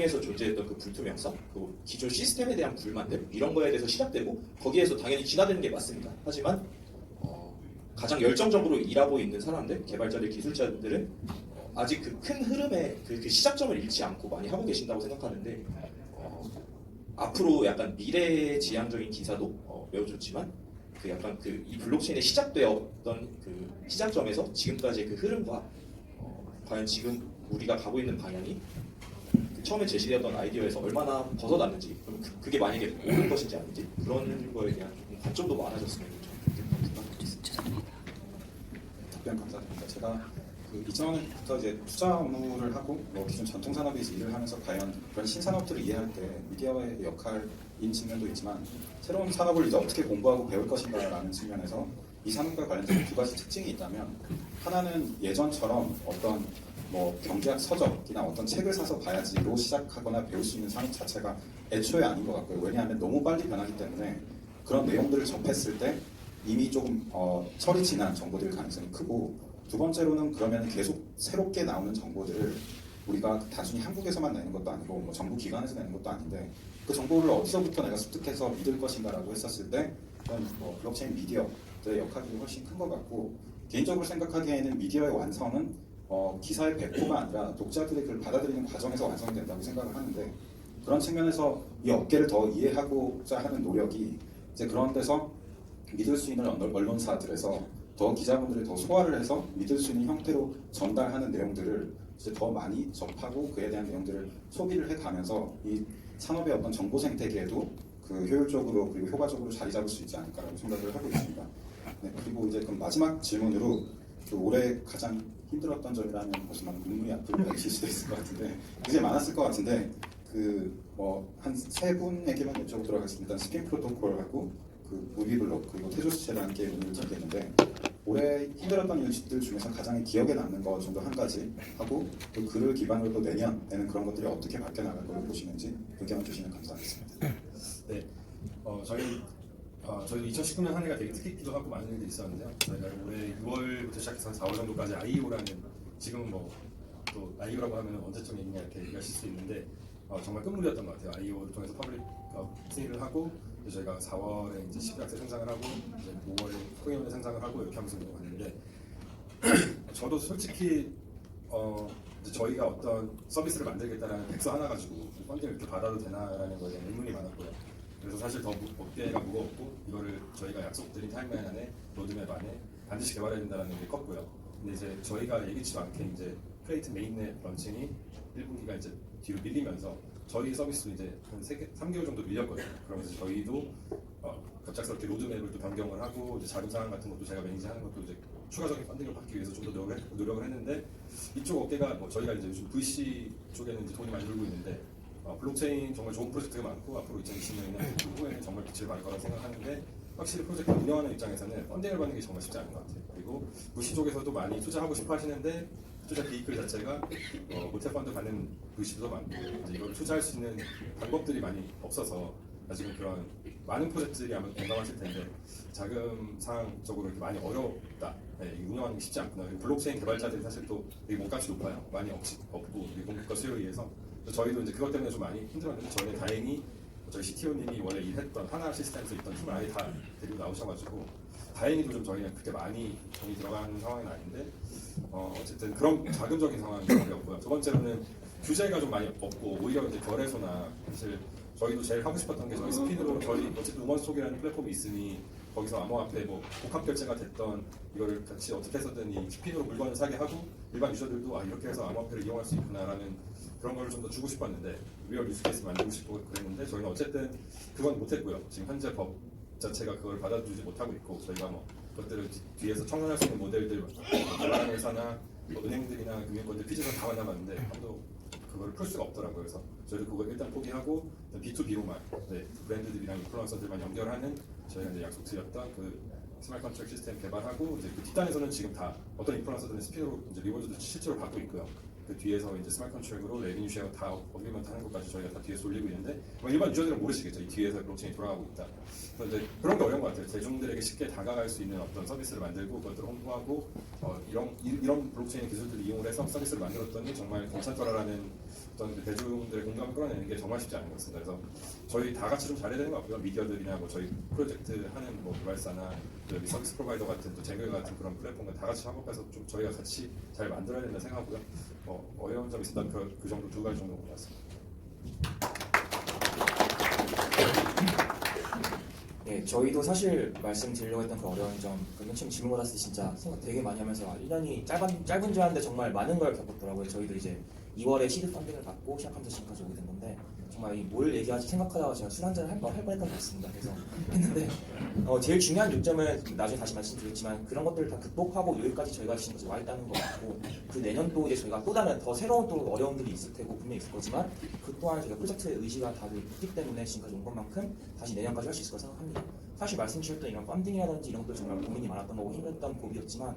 중에서 존재했던 그 불투명성, 그 기존 시스템에 대한 불만들 이런 거에 대해서 시작되고 거기에서 당연히 진화되는 게 맞습니다. 하지만 가장 열정적으로 일하고 있는 사람들, 개발자들, 기술자들은 아직 그 큰 흐름의 그 시작점을 잃지 않고 많이 하고 계신다고 생각하는데 앞으로 약간 미래지향적인 기사도 매우 좋지만 그 약간 그 이 블록체인에 시작되었던 그 시작점에서 지금까지의 그 흐름과 과연 지금 우리가 가고 있는 방향이 그 처음에 제시되었던 아이디어에서 얼마나 벗어났는지, 그럼 그게 만약에 옳은 것인지 아닌지 그런 거에 대한 관점도 많아졌으면 좋겠습니다. 답변 감사드립니다. 제가 그 2000년부터 이제 투자 업무를 하고 기존 전통 산업에서 일을 하면서 과연 그런 신산업들을 이해할 때 미디어의 역할인 측면도 있지만 새로운 산업을 이제 어떻게 공부하고 배울 것인가라는 측면에서 이 산업과 관련된 두 가지 특징이 있다면, 하나는 예전처럼 어떤 경제학 서적이나 어떤 책을 사서 봐야지로 시작하거나 배울 수 있는 산업 자체가 애초에 아닌 것 같고요. 왜냐하면 너무 빨리 변하기 때문에 그런 내용들을 접했을 때 이미 조금 철이 지난 정보들 가능성이 크고, 두 번째로는 그러면 계속 새롭게 나오는 정보들을 우리가 단순히 한국에서만 내는 것도 아니고 정부 기관에서 내는 것도 아닌데 그 정보를 어디서부터 내가 습득해서 믿을 것인가라고 했었을 때 블록체인 미디어의 역할이 훨씬 큰 것 같고, 개인적으로 생각하기에는 미디어의 완성은 기사의 배포가 아니라 독자들이 그걸 받아들이는 과정에서 완성된다고 생각을 하는데, 그런 측면에서 이 업계를 더 이해하고자 하는 노력이 이제 그런 데서 믿을 수 있는 언론사들에서 더 기자분들이 더 소화를 해서 믿을 수 있는 형태로 전달하는 내용들을 이제 더 많이 접하고 그에 대한 내용들을 소비를 해가면서 이 산업의 어떤 정보 생태계에도 그 효율적으로 그리고 효과적으로 자리 잡을 수 있지 않을까라고 생각을 하고 있습니다. 네, 그리고 이제 그럼 마지막 질문으로 그 올해 가장 힘들었던 점이라면 무슨 눈물이 앞으로 맺힐 수도 있을 것 같은데 굉장히 많았을 것 같은데 한 세 분에게만 여쭤보도록 하겠습니다. 스핀 프로토콜하고 그 무비블록 그리고 테조스체랑 함께 문의를 드리겠는데, 올해 힘들었던 일들 중에서 가장 기억에 남는 거 정도 한 가지 하고 또 그를 기반으로 또 내년에는 그런 것들이 어떻게 바뀌어 나갈 걸 보시는지 의견을 주시면 감사하겠습니다. 네, 저희 2019년 한 해가 되게 특이기도 하고 많은 일들이 있었는데요. 저희가 올해 6월부터 시작해서 4월 정도까지 IEO라는, 지금은 또 IEO라고 하면 언제쯤 있냐 이렇게 얘기하실 수 있는데 정말 끝물이었던 것 같아요. IEO를 통해서 퍼블릭 승인을 하고 저희가 4월에 이제 12학세 상장을 하고 이제 5월에 통일원에 상장을 하고 이렇게 하면서 넘어갔는데 저도 솔직히 이제 저희가 어떤 서비스를 만들겠다라는 백서 하나 가지고 펀딩을 이렇게 받아도 되나라는 거에 대한 의문이 많았고요. 그래서 사실 더 어깨가 무거웠고 이거를 저희가 약속드린 타임라인 안에, 로드맵 안에 반드시 개발해야 된다는 게 컸고요. 근데 이제 저희가 예기치 않게 이제 크레이트 메인넷 런칭이 1분기가 이제 뒤로 밀리면서 저희 서비스도 이제 한 3개월 정도 밀렸거든요. 그러면서 저희도 갑작스럽게 로드맵을 또 변경을 하고 이제 자료 사항 같은 것도 제가 매니지하는 것도 이제 추가적인 펀딩을 받기 위해서 좀 더 노력을 했는데, 이쪽 업계가 저희가 이제 요즘 VC 쪽에는 이제 돈이 많이 들고 있는데 블록체인 정말 좋은 프로젝트가 많고 앞으로 2020년에는 그 후에는 정말 빛을 발할 거라고 생각하는데, 확실히 프로젝트 운영하는 입장에서는 펀딩을 받는 게 정말 쉽지 않은 것 같아요. 그리고 VC 쪽에서도 많이 투자하고 싶어 하시는데 투자 비이클 자체가 모태 펀드 받는 VC도 많고 이제 이걸 투자할 수 있는 방법들이 많이 없어서 아직은 그런 많은 프로젝트들이 아마 공감하실 텐데 자금 상황적으로 이렇게 많이 어렵다. 네, 운영하는 게 쉽지 않구나. 그리고 블록체인 개발자들이 사실 또 되게 몸값이 높아요. 많이 없고 공급과 수요에 의해서. 저희도 이제 그것 때문에 좀 많이 힘들었는데 저희는 다행히 저희 CTO님이 원래 일했던 하나 시스템에서 있던 팀을 아예 다 데리고 나오셔가지고 다행히도 좀 저희는 그렇게 많이 돈이 들어가는 상황은 아닌데 어쨌든 그런 자금적인 상황이 어렵고요. 두 번째로는 규제가 좀 많이 없고 오히려 이제 거래소나 사실 저희도 제일 하고 싶었던 게 저희 스피드로 저희 어쨌든 우먼스톡이라는 플랫폼이 있으니 거기서 암호화폐 복합 결제가 됐던 이거를 같이 어떻게 해서든 이 스피드로 물건을 사게 하고 일반 유저들도 이렇게 해서 암호화폐를 이용할 수 있구나라는 그런 걸 좀 더 주고 싶었는데 리얼 유스케이스 만들고 싶고 그랬는데 저희는 어쨌든 그건 못했고요. 지금 현재 법 자체가 그걸 받아주지 못하고 있고 저희가 그것들을 뒤에서 청산할 수 있는 모델들 개발하는 회사나 은행들이나 금융권들 피지선 다 만나봤는데 아무도 그걸 풀 수가 없더라고요. 그래서 저희도 그걸 일단 포기하고 B2B로만 브랜드들이랑 인플루언서들만 연결하는 저희가 이제 약속드렸던 그 스마트 컨트랙트 시스템 개발하고 이제 그 뒷단에서는 지금 다 어떤 인플루언서들은 스피드로 이제 리워드도 실제로 받고 있고요. 그 뒤에서 이제 스마트 컨트랙으로 레비뉴 쉐어 다 어그리먼트 하는 것까지 저희가 다 뒤에서 돌리고 있는데 뭐 일반 유저들은 모르시겠죠. 이 뒤에서 블록체인이 돌아가고 있다. 그래서 이제 그런 게 어려운 것 같아요. 대중들에게 쉽게 다가갈 수 있는 어떤 서비스를 만들고 그것들을 홍보하고 이런 블록체인 기술들을 이용을 해서 서비스를 만들었더니 정말 괜찮더라라는 어떤 그 대중들의 공감을 끌어내는 게 정말 쉽지 않은 것 같습니다. 그래서 저희 다 같이 좀 잘해야 되는 것 같고요. 미디어들이나 뭐 저희 프로젝트 하는 뭐 개발사나 여기 서비스 프로바이더 같은 또 제글 같은 그런 플랫폼과 다 같이 협업해서 좀 저희가 같이 잘 만들어야 된다 생각하고요. 어려운 점이 있었던 그 정도 두 가지 정도 같습니다. 네, 저희도 사실 말씀드리려고 했던 그 어려운 점, 맨 처음 질문 받았을 때 진짜 생각 되게 많이 하면서 1년이 짧은 줄 알았는데 정말 많은 걸 겪었더라고요. 저희도 이제 2월에 시드 펀딩을 받고 시작하면서 지금까지 오게 된 건데 정말 뭘 얘기하지 생각하다가 제가 술 한잔 할 뻔했던 것 같습니다. 그래서 했는데 제일 중요한 요점은 나중에 다시 말씀드리겠지만 그런 것들을 다 극복하고 여기까지 저희가 지금까지 와 있다는 거 같고 그 내년도 이제 저희가 또 다른 더 새로운 또 어려움들이 있을 테고 분명히 있을 거지만 그 또한 저희가 프로젝트의 의지가 다들 있기 때문에 지금까지 온 것만큼 다시 내년까지 할 수 있을 거라 생각합니다. 사실 말씀 주셨던 이런 펀딩이라든지 이런 것도 정말 고민이 많았던 거고 힘들었던 고비였지만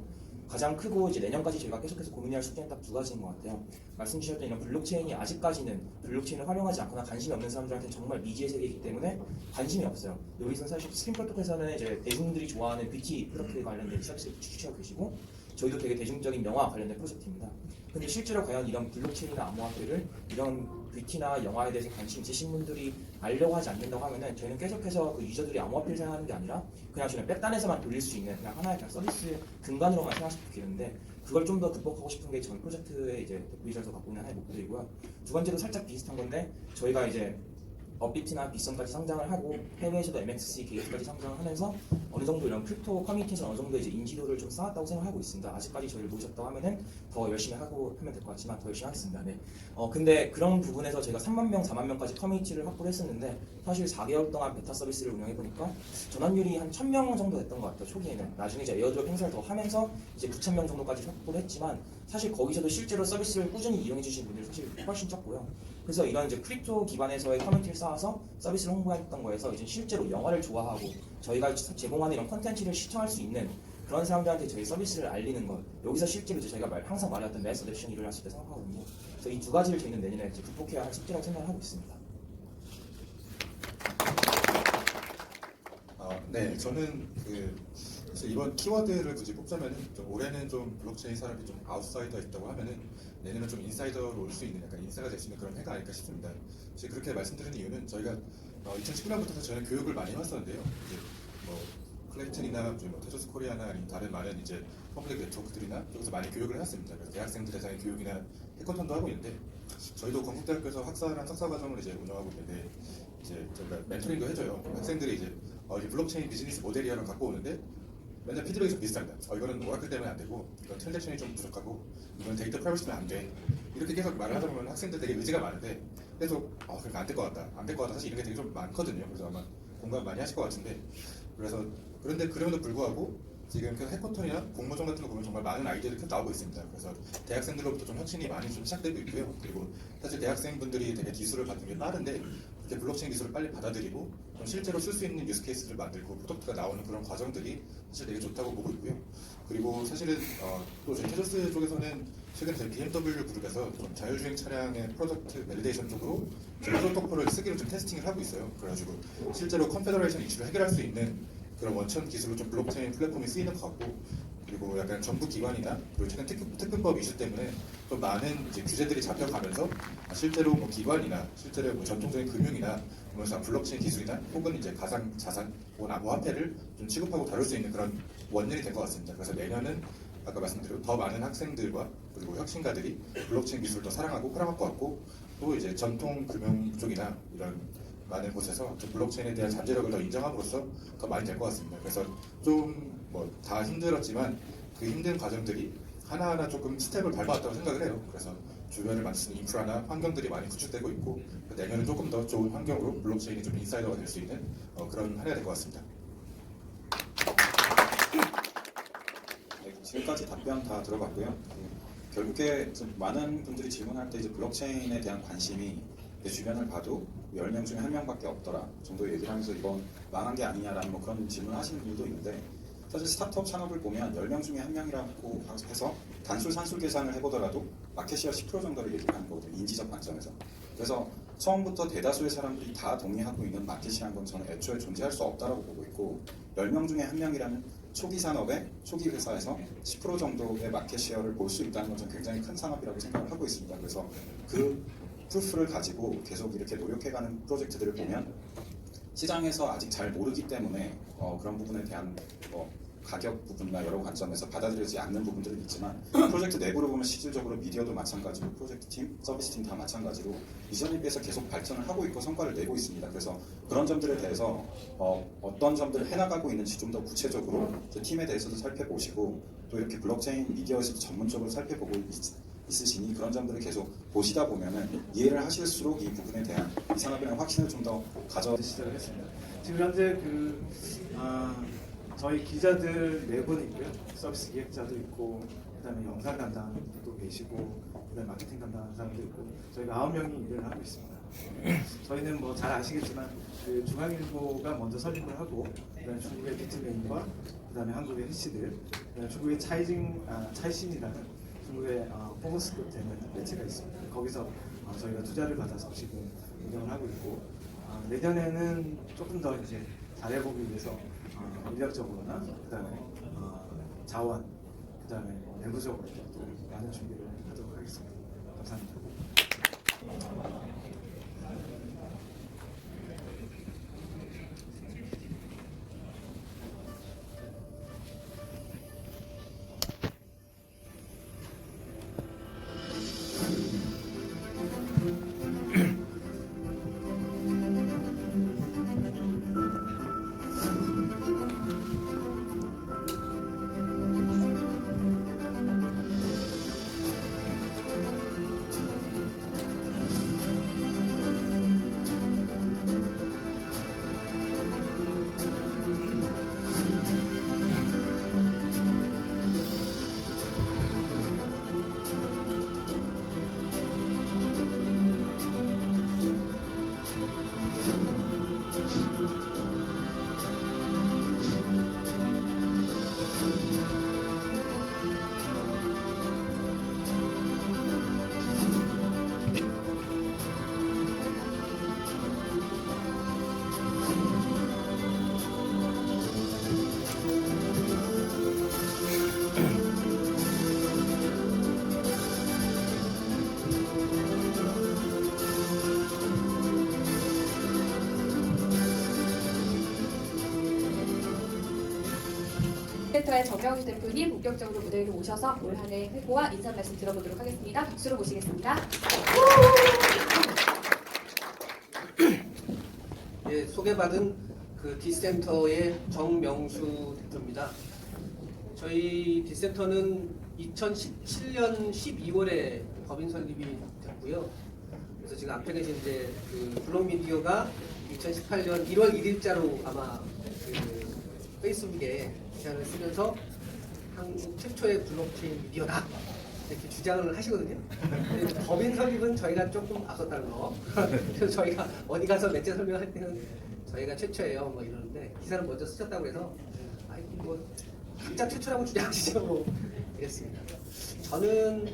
가장 크고 이제 내년까지 저희가 계속해서 고민해야 할 숙제는 딱 두 가지인 것 같아요. 말씀 주셨던 이런 블록체인이 아직까지는 블록체인을 활용하지 않거나 관심이 없는 사람들한테 정말 미지의 세계이기 때문에 관심이 없어요. 여기서는 사실 스크린 프로토콜에서는 이제 대중들이 좋아하는 뷰티 프로젝트에 관련된 서비스를 추출하고 계시고 저희도 되게 대중적인 영화 관련된 프로젝트입니다. 근데 실제로 과연 이런 블록체인이나 암호화폐를 이런 뷰티나 영화에 대해서 관심 있으신 분들이 알려고 하지 않는다고 하면은 저희는 계속해서 그 유저들이 암호화폐를 사용하는 게 아니라 그냥 저희는 백단에서만 돌릴 수 있는 그냥 하나의 그냥 서비스 근간으로만 생각시키는데 그걸 좀 더 극복하고 싶은 게 저희 프로젝트의 이제 대표이사에서 갖고 있는 하나의 목표이고요. 두 번째도 살짝 비슷한 건데 저희가 이제 업비트나 빗썸까지 성장을 하고 해외에서도 MXC 게이트까지 성장을 하면서 어느 정도 이런 크립토 커뮤니티에서 어느 정도 이제 인지도를 좀 쌓았다고 생각하고 있습니다. 아직까지 저희를 모셨다고 하면은 더 열심히 하고 하면 될 것 같지만 더 열심히 하겠습니다. 네. 근데 그런 부분에서 제가 3만 명, 4만 명까지 커뮤니티를 확보를 했었는데 사실 4개월 동안 베타 서비스를 운영해 보니까 전환율이 한 1,000명 정도 됐던 것 같아요. 초기에는 나중에 이제 에어드롭 행사를 더 하면서 이제 9,000명 정도까지 확보를 했지만 사실 거기서도 실제로 서비스를 꾸준히 이용해 주신 분들이 사실 훨씬 적고요. 그래서 이런 이제 크립토 기반에서의 커뮤니티를 쌓아서 서비스를 홍보했던 거에서 이제 실제로 영화를 좋아하고 저희가 제공하는 이런 콘텐츠를 시청할 수 있는 그런 사람들한테 저희 서비스를 알리는 것 여기서 실제로 이제 저희가 항상 말했던 매스 어댑션이 일어났을 때 생각하거든요. 그래서 이 두 가지를 저희는 내년에 이제 극복해야 할 숙제라고 생각을 하고 있습니다. 네, 저는 그래서 이번 키워드를 굳이 뽑자면은 좀 올해는 좀 블록체인 사람이 좀 아웃사이더가 있다고 하면은 내년은 좀 인사이더로 올 수 있는 약간 인싸가 될 수 있는 그런 해가 아닐까 싶습니다. 사실 그렇게 말씀드리는 이유는 저희가 2019년부터 저희는 교육을 많이 해왔었는데요. 이제 뭐 클레이튼이나 뭐 테조스 코리아나 아니면 다른 많은 이제 퍼블릭 네트워크들이나 여기서 많이 교육을 해왔습니다. 그래서 대학생들 대상의 교육이나 해커톤도 하고 있는데 저희도 건국대학교에서 학사랑 석사 과정을 이제 운영하고 있는데 이제 저희가 멘토링도 해줘요. 학생들이 이제 이 블록체인 비즈니스 모델이야를 갖고 오는데 맨날 피드백이 좀 비슷합니다. 이거는 오라클 때문에 안 되고, 이건 트랜잭션이 좀 부족하고, 이건 데이터 프라이버시 때문에 안 돼. 이렇게 계속 말을 하다 보면 학생들 되게 의지가 많은데 계속 그러니까 안 될 것 같다. 안 될 것 같다. 사실 이런 게 되게 좀 많거든요. 그래서 아마 공감 많이 하실 것 같은데 그래서 그런데 그럼에도 불구하고 지금 계속 해커톤이나 공모전 같은 거 보면 정말 많은 아이디어들이 계속 나오고 있습니다. 그래서 대학생들로부터 좀 혁신이 많이 좀 시작되고 있고요. 그리고 사실 대학생분들이 되게 기술을 받는 게 빠른데 이렇게 블록체인 기술을 빨리 받아들이고 좀 실제로 쓸 수 있는 유스 케이스를 만들고 프로덕트가 나오는 그런 과정들이 사실 되게 좋다고 보고 있고요. 그리고 사실은 또 저희 테조스 쪽에서는 최근에 저희 BMW 그룹에서 좀 자율주행 차량의 프로덕트 밸리데이션 쪽으로 저희 프로토콜을 쓰기로 좀 테스팅을 하고 있어요. 그래가지고 실제로 컨페더레이션 이슈를 해결할 수 있는 그런 원천 기술로 좀 블록체인 플랫폼이 쓰이는 것 같고, 그리고 약간 정부 기관이나 그리고 최근 특근법 이슈 때문에 좀 많은 이제 규제들이 잡혀가면서 실제로 뭐 기관이나 실제로 뭐 전통적인 금융이나 그러면서 블록체인 기술이나 혹은 이제 가상 자산 혹은 암호화폐를 좀 취급하고 다룰 수 있는 그런 원년이 된 것 같습니다. 그래서 내년은 아까 말씀드린 더 많은 학생들과 그리고 혁신가들이 블록체인 기술을 더 사랑하고 활용할 것 같고, 또 이제 전통 금융 쪽이나 이런 많은 곳에서 좀 블록체인에 대한 잠재력을 더 인정함으로써 더 많이 될 것 같습니다. 그래서 좀 뭐 다 힘들었지만 그 힘든 과정들이 하나하나 조금 스텝을 밟아왔다고 생각을 해요. 그래서 주변을 맞추는 인프라나 환경들이 많이 구축되고 있고 내년은 조금 더 좋은 환경으로 블록체인이 좀 인사이더가 될 수 있는 그런 한 해가 될 것 같습니다. 네, 지금까지 답변 다 들어봤고요. 결국에 좀 많은 분들이 질문할 때 이제 블록체인에 대한 관심이 내 주변을 봐도 10명 중에 1명밖에 없더라 정도 얘기를 하면서 이건 망한 게 아니냐라는 뭐 그런 질문을 하시는 분들도 있는데 사실 스타트업 산업을 보면 10명 중에 1명이라고 해서 단술 산술 계산을 해보더라도 마켓시어 10% 정도를 얘기하는 거거든요. 인지적 관점에서. 그래서 처음부터 대다수의 사람들이 다 동의하고 있는 마켓이라는 건 저는 애초에 존재할 수 없다고 보고 있고 10명 중에 1명이라면 초기 산업의 초기 회사에서 10% 정도의 마켓시어를 볼 수 있다는 건 저는 굉장히 큰 산업이라고 생각을 하고 있습니다. 그래서 그 프루프를 가지고 계속 이렇게 노력해가는 프로젝트들을 보면 시장에서 아직 잘 모르기 때문에 그런 부분에 대한 가격 부분이나 여러 관점에서 받아들여지지 않는 부분들은 있지만 프로젝트 내부로 보면 실질적으로 미디어도 마찬가지로 프로젝트 팀, 서비스 팀 다 마찬가지로 이전에 비해서 계속 발전을 하고 있고 성과를 내고 있습니다. 그래서 그런 점들에 대해서 어떤 점들을 해나가고 있는지 좀 더 구체적으로 팀에 대해서도 살펴보시고 또 이렇게 블록체인 미디어에서도 전문적으로 살펴보고 있으시니 그런 점들을 계속 보시다 보면은 이해를 하실수록 이 부분에 대한 이 산업이라는 확신을 좀 더 시작을 했습니다. 지금 현재 저희 기자들 4분 있고요. 서비스 기획자도 있고, 그다음에 영상 담당도 계시고, 그다음에 마케팅 담당하는 사람도 있고, 저희가 9명이 일을 하고 있습니다. 저희는 뭐 잘 아시겠지만 그 중앙일보가 먼저 설립을 하고, 그다음에 중국의 비트메인과 그다음에 한국의 해시들, 그다음에 중국의 차이신이라는 중국의 포머스급 되는 매체가 있습니다. 거기서 저희가 투자를 받아서 지금 운영을 하고 있고, 내년에는 조금 더 이제 잘해보기 위해서 인력적으로나 그다음에 자원, 그다음에 내부적으로 또 많은 준비를 하도록 하겠습니다. 감사합니다. 센터의 정명훈 대표님 본격적으로 무대 위로 오셔서 올 한 해 회고와 인사 말씀 들어보도록 하겠습니다. 박수로 모시겠습니다. 예, 소개받은 그 디센터의 정명수 대표입니다. 저희 디센터는 2017년 12월에 법인 설립이 됐고요. 그래서 지금 앞에 계신 이제 그 블록미디어가 2018년 1월 1일자로 아마 그 페이스북에 기사를 쓰면서 한국 최초의 블록체인 미디어다 이렇게 주장을 하시거든요. 근데 법인 설립은 저희가 조금 앞섰다는 거. 그래서 저희가 어디 가서 매체 설명할 때는 저희가 최초예요 뭐 이러는데 기사를 먼저 쓰셨다고 해서 아이 뭐 진짜 최초라고 주장하시죠 뭐 이랬습니다. 저는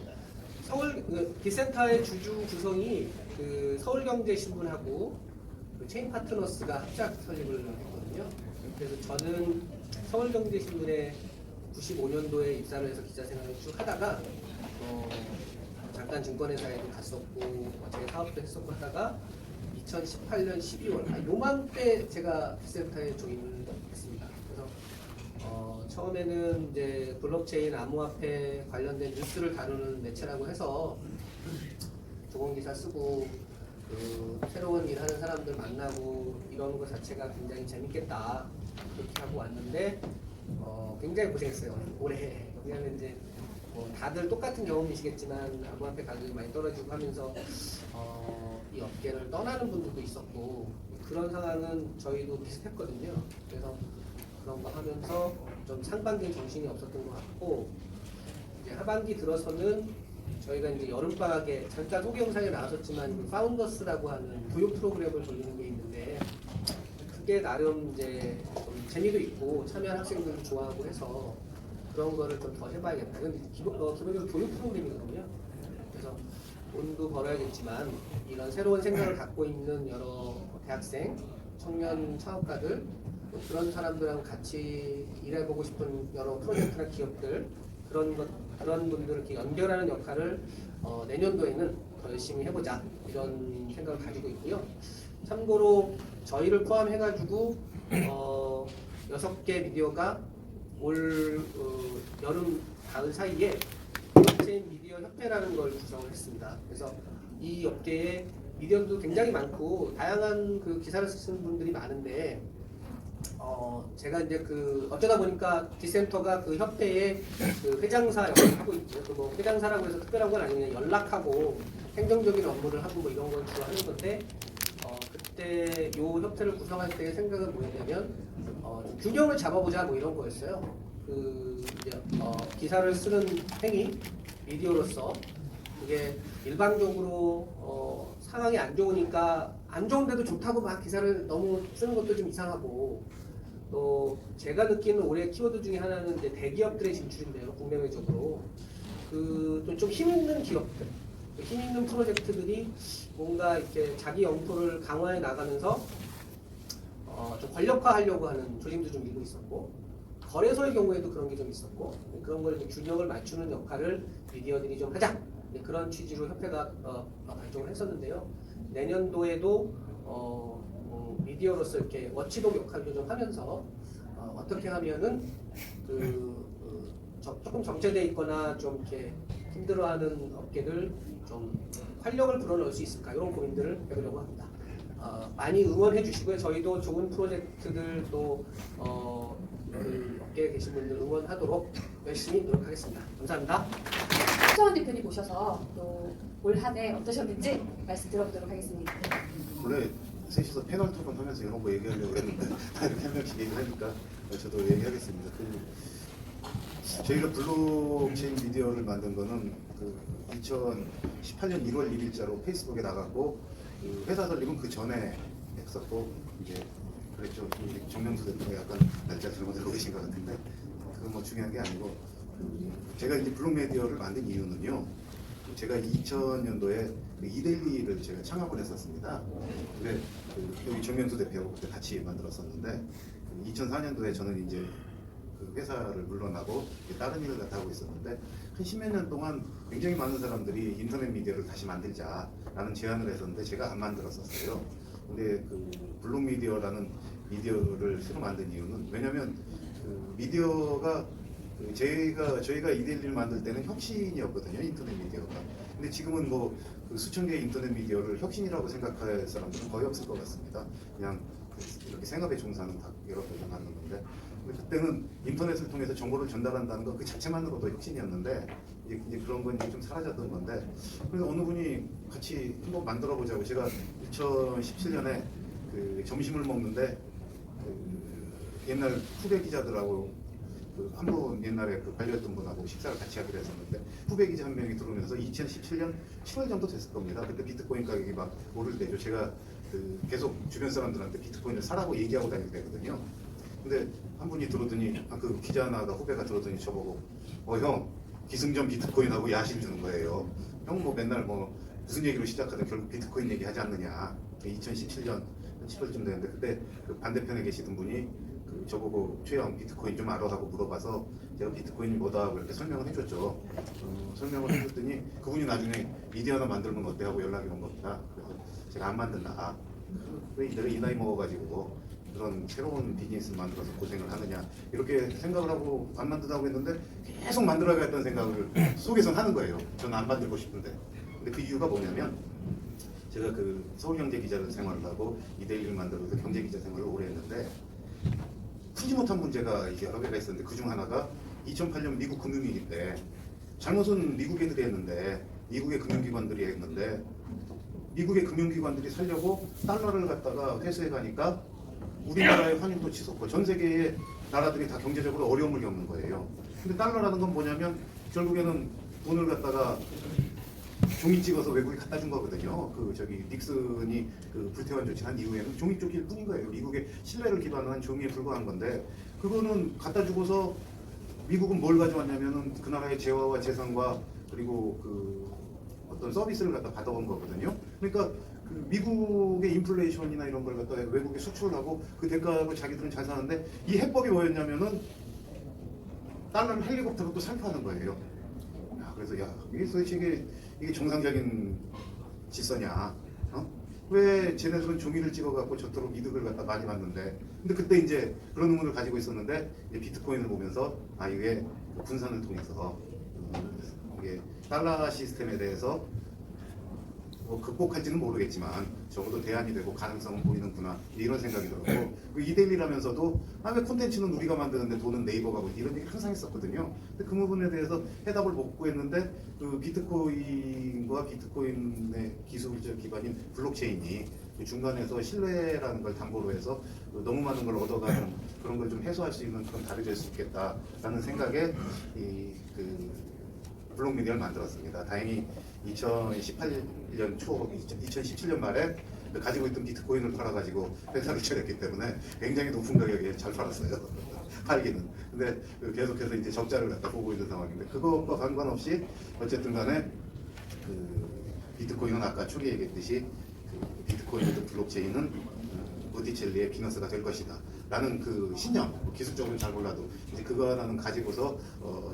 서울 디센터의 주주 구성이 그 서울경제신문하고 그 체인파트너스가 합작 설립을 했거든요. 그래서 저는 서울경제신문에 95년도에 입사를 해서 기자 생활을 쭉 하다가 잠깐 증권회사에도 갔었고 제 사업도 했었고 하다가 2018년 12월 요맘때 제가 디센터에 조인을 했습니다. 그래서 처음에는 이제 블록체인 암호화폐 관련된 뉴스를 다루는 매체라고 해서 좋은 기사 쓰고 그 새로운 일하는 사람들 만나고 이런 것 자체가 굉장히 재밌겠다 그렇게 하고 왔는데 굉장히 고생했어요 올해. 왜냐하면 이제 다들 똑같은 경험이시겠지만 암호화폐 가격이 많이 떨어지고 하면서 이 업계를 떠나는 분들도 있었고 그런 상황은 저희도 비슷했거든요. 그래서 그런 거 하면서 좀 상반기 정신이 없었던 것 같고 이제 하반기 들어서는 저희가 이제 여름방학에 잠깐 소개 영상에 나왔었지만 파운더스라고 하는 교육 프로그램을 돌리는 게 있는데 그게 나름 이제 좀 재미도 있고 참여한 학생들도 좋아하고 해서 그런 거를 좀 더 해봐야겠다. 이건 기본적으로 교육 프로그램이거든요. 그래서 돈도 벌어야겠지만 이런 새로운 생각을 갖고 있는 여러 대학생, 청년 창업가들 그런 사람들하고 같이 일해보고 싶은 여러 프로젝트나 기업들 그런 분들을 이렇게 연결하는 역할을 내년도에는 더 열심히 해보자 이런 생각을 가지고 있고요. 참고로 저희를 포함해가지고 6개 미디어가 올 여름 가을 사이에 블록체인 미디어 협회라는 걸 구성을 했습니다. 그래서 이 업계에 미디어도 굉장히 많고 다양한 그 기사를 쓰시는 분들이 많은데 제가 이제 그 어쩌다 보니까 디센터가 그 협회의 그 회장사 역할을 하고 있고요. 그 뭐 회장사라고 해서 특별한 건 아니고 그냥 연락하고 행정적인 업무를 하고 뭐 이런 걸 주로 하는 건데 그때 요 협회를 구성할 때 생각은 뭐였냐면 좀 균형을 잡아보자 뭐 이런 거였어요. 그 이제 기사를 쓰는 행위 미디어로서 그게 일방적으로 상황이 안 좋으니까 안 좋은데도 좋다고 막 기사를 너무 쓰는 것도 좀 이상하고 또 제가 느끼는 올해 키워드 중에 하나는 이제 대기업들의 진출인데요. 국내외적으로 그 좀 힘 있는 기업들, 힘 있는 프로젝트들이 뭔가 이렇게 자기 영토를 강화해 나가면서 좀 권력화하려고 하는 조짐도 좀 일고 있었고 거래소의 경우에도 그런 게 좀 있었고 그런 걸 이제 균형을 맞추는 역할을 미디어들이 좀 하자 그런 취지로 협회가 발족을 했었는데요. 내년도에도 미디어로서 이렇게 워치독 역할도 좀 하면서 어떻게 하면은 조금 정체돼 있거나 좀 이렇게 힘들어하는 업계들 좀 활력을 불어넣을 수 있을까 이런 고민들을 해보려고 합니다. 많이 응원해 주시고요. 저희도 좋은 프로젝트들 또 그 업계에 계신 분들 응원하도록 열심히 노력하겠습니다. 감사합니다. 최정환 대표님 모셔서 또 올 한 해 어떠셨는지 말씀 들어보도록 하겠습니다. 원래 셋이서 패널 토론 하면서 이런 거 얘기하려고 했는데 다 이렇게 한 명씩 얘기하니까 저도 얘기하겠습니다. 저희가 블록체인 미디어를 만든 거는 2018년 1월 1일자로 페이스북에 나갔고 회사 설립은 그 전에 했었고 이제 그랬죠. 우리 정명수 대표가 약간 날짜 잘못 알고 계신 것 같은데 그건 뭐 중요한 게 아니고 제가 이제 블록 미디어를 만든 이유는요. 제가 2000년도에 이데일리를 제가 창업을 했었습니다. 근데 여기 정명수 대표하고 그때 같이 만들었었는데 2004년도에 저는 이제 그 회사를 물러나고 다른 일을 갖다 하고 있었는데 한 10몇 년 동안 굉장히 많은 사람들이 인터넷 미디어를 다시 만들자라는 제안을 했었는데 제가 안 만들었었어요. 근데 그 블록 미디어라는 미디어를 새로 만든 이유는 왜냐면 그 미디어가 저희가 이데일리를 만들 때는 혁신이었거든요. 인터넷 미디어가. 근데 지금은 뭐 그 수천 개의 인터넷 미디어를 혁신이라고 생각할 사람들은 거의 없을 것 같습니다. 그냥 이렇게 생업에 종사하는 여러 개가 하는 건데 그때는 인터넷을 통해서 정보를 전달한다는 것 그 자체만으로도 혁신이었는데 이제 그런 건 이제 좀 사라졌던 건데 그래서 어느 분이 같이 한번 만들어 보자고 제가 2017년에 그 점심을 먹는데 그 옛날 후배 기자들하고 한 분 옛날에 관리했던 분하고 식사를 같이 하기로 했었는데 후배 기자 한 명이 들어오면서 2017년 7월 정도 됐을 겁니다. 그때 비트코인 가격이 막 오를 때죠. 제가 계속 주변 사람들한테 비트코인을 사라고 얘기하고 다닐 때거든요. 근데 한 분이 들어오더니 그 기자 나가 후배가 들어오더니 저보고 형 기승전 비트코인하고 야심 주는 거예요. 형 뭐 맨날 뭐 무슨 얘기로 시작하든 결국 비트코인 얘기하지 않느냐. 2017년 7월쯤 됐는데 그때 그 반대편에 계시던 분이 저보고 최영 비트코인 좀 알아 하고 물어봐서 제가 비트코인이 뭐다 하고 이렇게 설명을 해줬죠. 설명을 해줬더니 그분이 나중에 미디어 하나 만들면 어때 하고 연락이 온 겁니다. 그래서 제가 안 만든다. 왜 내가 이 나이 먹어가지고 그런 새로운 비즈니스를 만들어서 고생을 하느냐 이렇게 생각을 하고 안 만든다고 했는데 계속 만들어야겠다는 생각을 속에선 하는 거예요. 저는 안 만들고 싶은데. 근데 그 이유가 뭐냐면 제가 그 서울경제기자를 생활을 하고 이데일리를 만들어서 경제기자 생활을 오래 했는데 풀지 못한 문제가 이게 여러 개가 있었는데 그중 하나가 2008년 미국 금융위기 때 잘못은 미국 애들이 했는데 미국의 금융기관들이 했는데 미국의 금융기관들이 살려고 달러를 갖다가 회수해 가니까 우리나라의 환율도 치솟고 전 세계의 나라들이 다 경제적으로 어려움을 겪는 거예요. 근데 달러라는 건 뭐냐면 결국에는 돈을 갖다가 종이 찍어서 외국에 갖다 준 거거든요. 그 저기 닉슨이 그 불태원 조치한 이후에는 종이 쪽일 뿐인 거예요. 미국의 신뢰를 기반한 종이에 불과한 건데 그거는 갖다 주고서 미국은 뭘 가져왔냐면은 그 나라의 재화와 재산과 그리고 그 어떤 서비스를 갖다 받아온 거거든요. 그러니까 그 미국의 인플레이션이나 이런 걸 갖다 외국에 수출을 하고 그 대가로 자기들은 잘 사는데 이 해법이 뭐였냐면은 달러를 헬리콥터로 또 살포하는 거예요. 야, 그래서 야 이게 도대체 이게 정상적인 질서냐? 어? 왜 쟤네들은 종이를 찍어갖고 저토록 이득을 갖다 많이 받는데 근데 그때 이제 그런 의문을 가지고 있었는데 이제 비트코인을 보면서 아 이게 분산을 통해서 이게 달러 시스템에 대해서 뭐 극복할지는 모르겠지만 적어도 대안이 되고 가능성은 보이는구나 이런 생각이 들었고 그 이데일리라면서도 아 왜 콘텐츠는 우리가 만드는데 돈은 네이버가 뭐 이런 얘기 항상 했었거든요. 근데 그 부분에 대해서 해답을 못 구했는데 그 비트코인과 비트코인의 기술적 기반인 블록체인이 그 중간에서 신뢰라는 걸 담보로 해서 너무 많은 걸 얻어가는 그런 걸 좀 해소할 수 있는 그런 답이 될 수 있겠다라는 생각에 그 블록미디어를 만들었습니다. 다행히 2018년 초, 2017년 말에 가지고 있던 비트코인을 팔아가지고 회사를 차렸기 때문에 굉장히 높은 가격에 잘 팔았어요. 팔기는. 근데 계속해서 이제 적자를 갖다 보고 있는 상황인데 그것과 상관없이 어쨌든 간에 그 비트코인은 아까 초기에 얘기했듯이 그 비트코인이든 블록체인은 보티첼리의 비너스가 될 것이다. 라는 그 신념, 기술적으로는 잘 몰라도 이제 그거 하나는 가지고서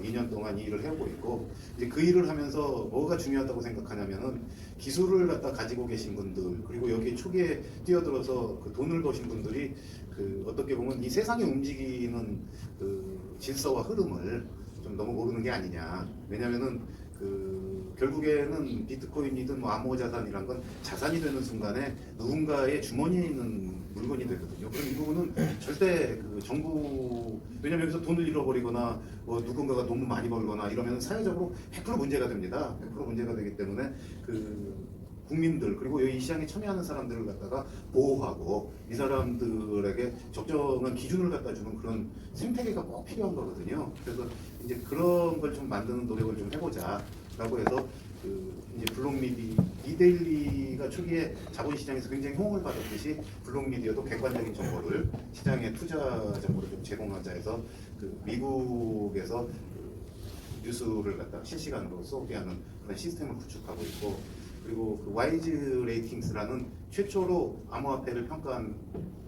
2년 동안 이 일을 해오고 있고 이제 그 일을 하면서 뭐가 중요하다고 생각하냐면은 기술을 갖다 가지고 계신 분들 그리고 여기 초기에 뛰어들어서 그 돈을 버신 분들이 그 어떻게 보면 이 세상에 움직이는 그 질서와 흐름을 좀 너무 모르는 게 아니냐. 왜냐면은 그 결국에는 비트코인이든 뭐 암호자산이란 건 자산이 되는 순간에 누군가의 주머니에 있는 물건이 되거든요. 그럼 이 부분은 절대 그 정부 왜냐면 여기서 돈을 잃어버리거나 뭐 누군가가 너무 많이 벌거나 이러면 사회적으로 100% 문제가 됩니다. 100% 문제가 되기 때문에 그 국민들 그리고 이 시장에 참여하는 사람들을 갖다가 보호하고 이 사람들에게 적정한 기준을 갖다 주는 그런 생태계가 꼭 필요한 거거든요. 그래서 이제 그런 걸 좀 만드는 노력을 좀 해보자라고 해서 그 이제 블록미디 이데일리가 초기에 자본시장에서 굉장히 호응을 받았듯이 블록미디어도 객관적인 정보를 시장에 투자 정보를 좀 제공하자 해서 그 미국에서 그 뉴스를 갖다 실시간으로 소개하는 그런 시스템을 구축하고 있고 그리고 그 와이즈 레이팅스라는 최초로 암호화폐를 평가한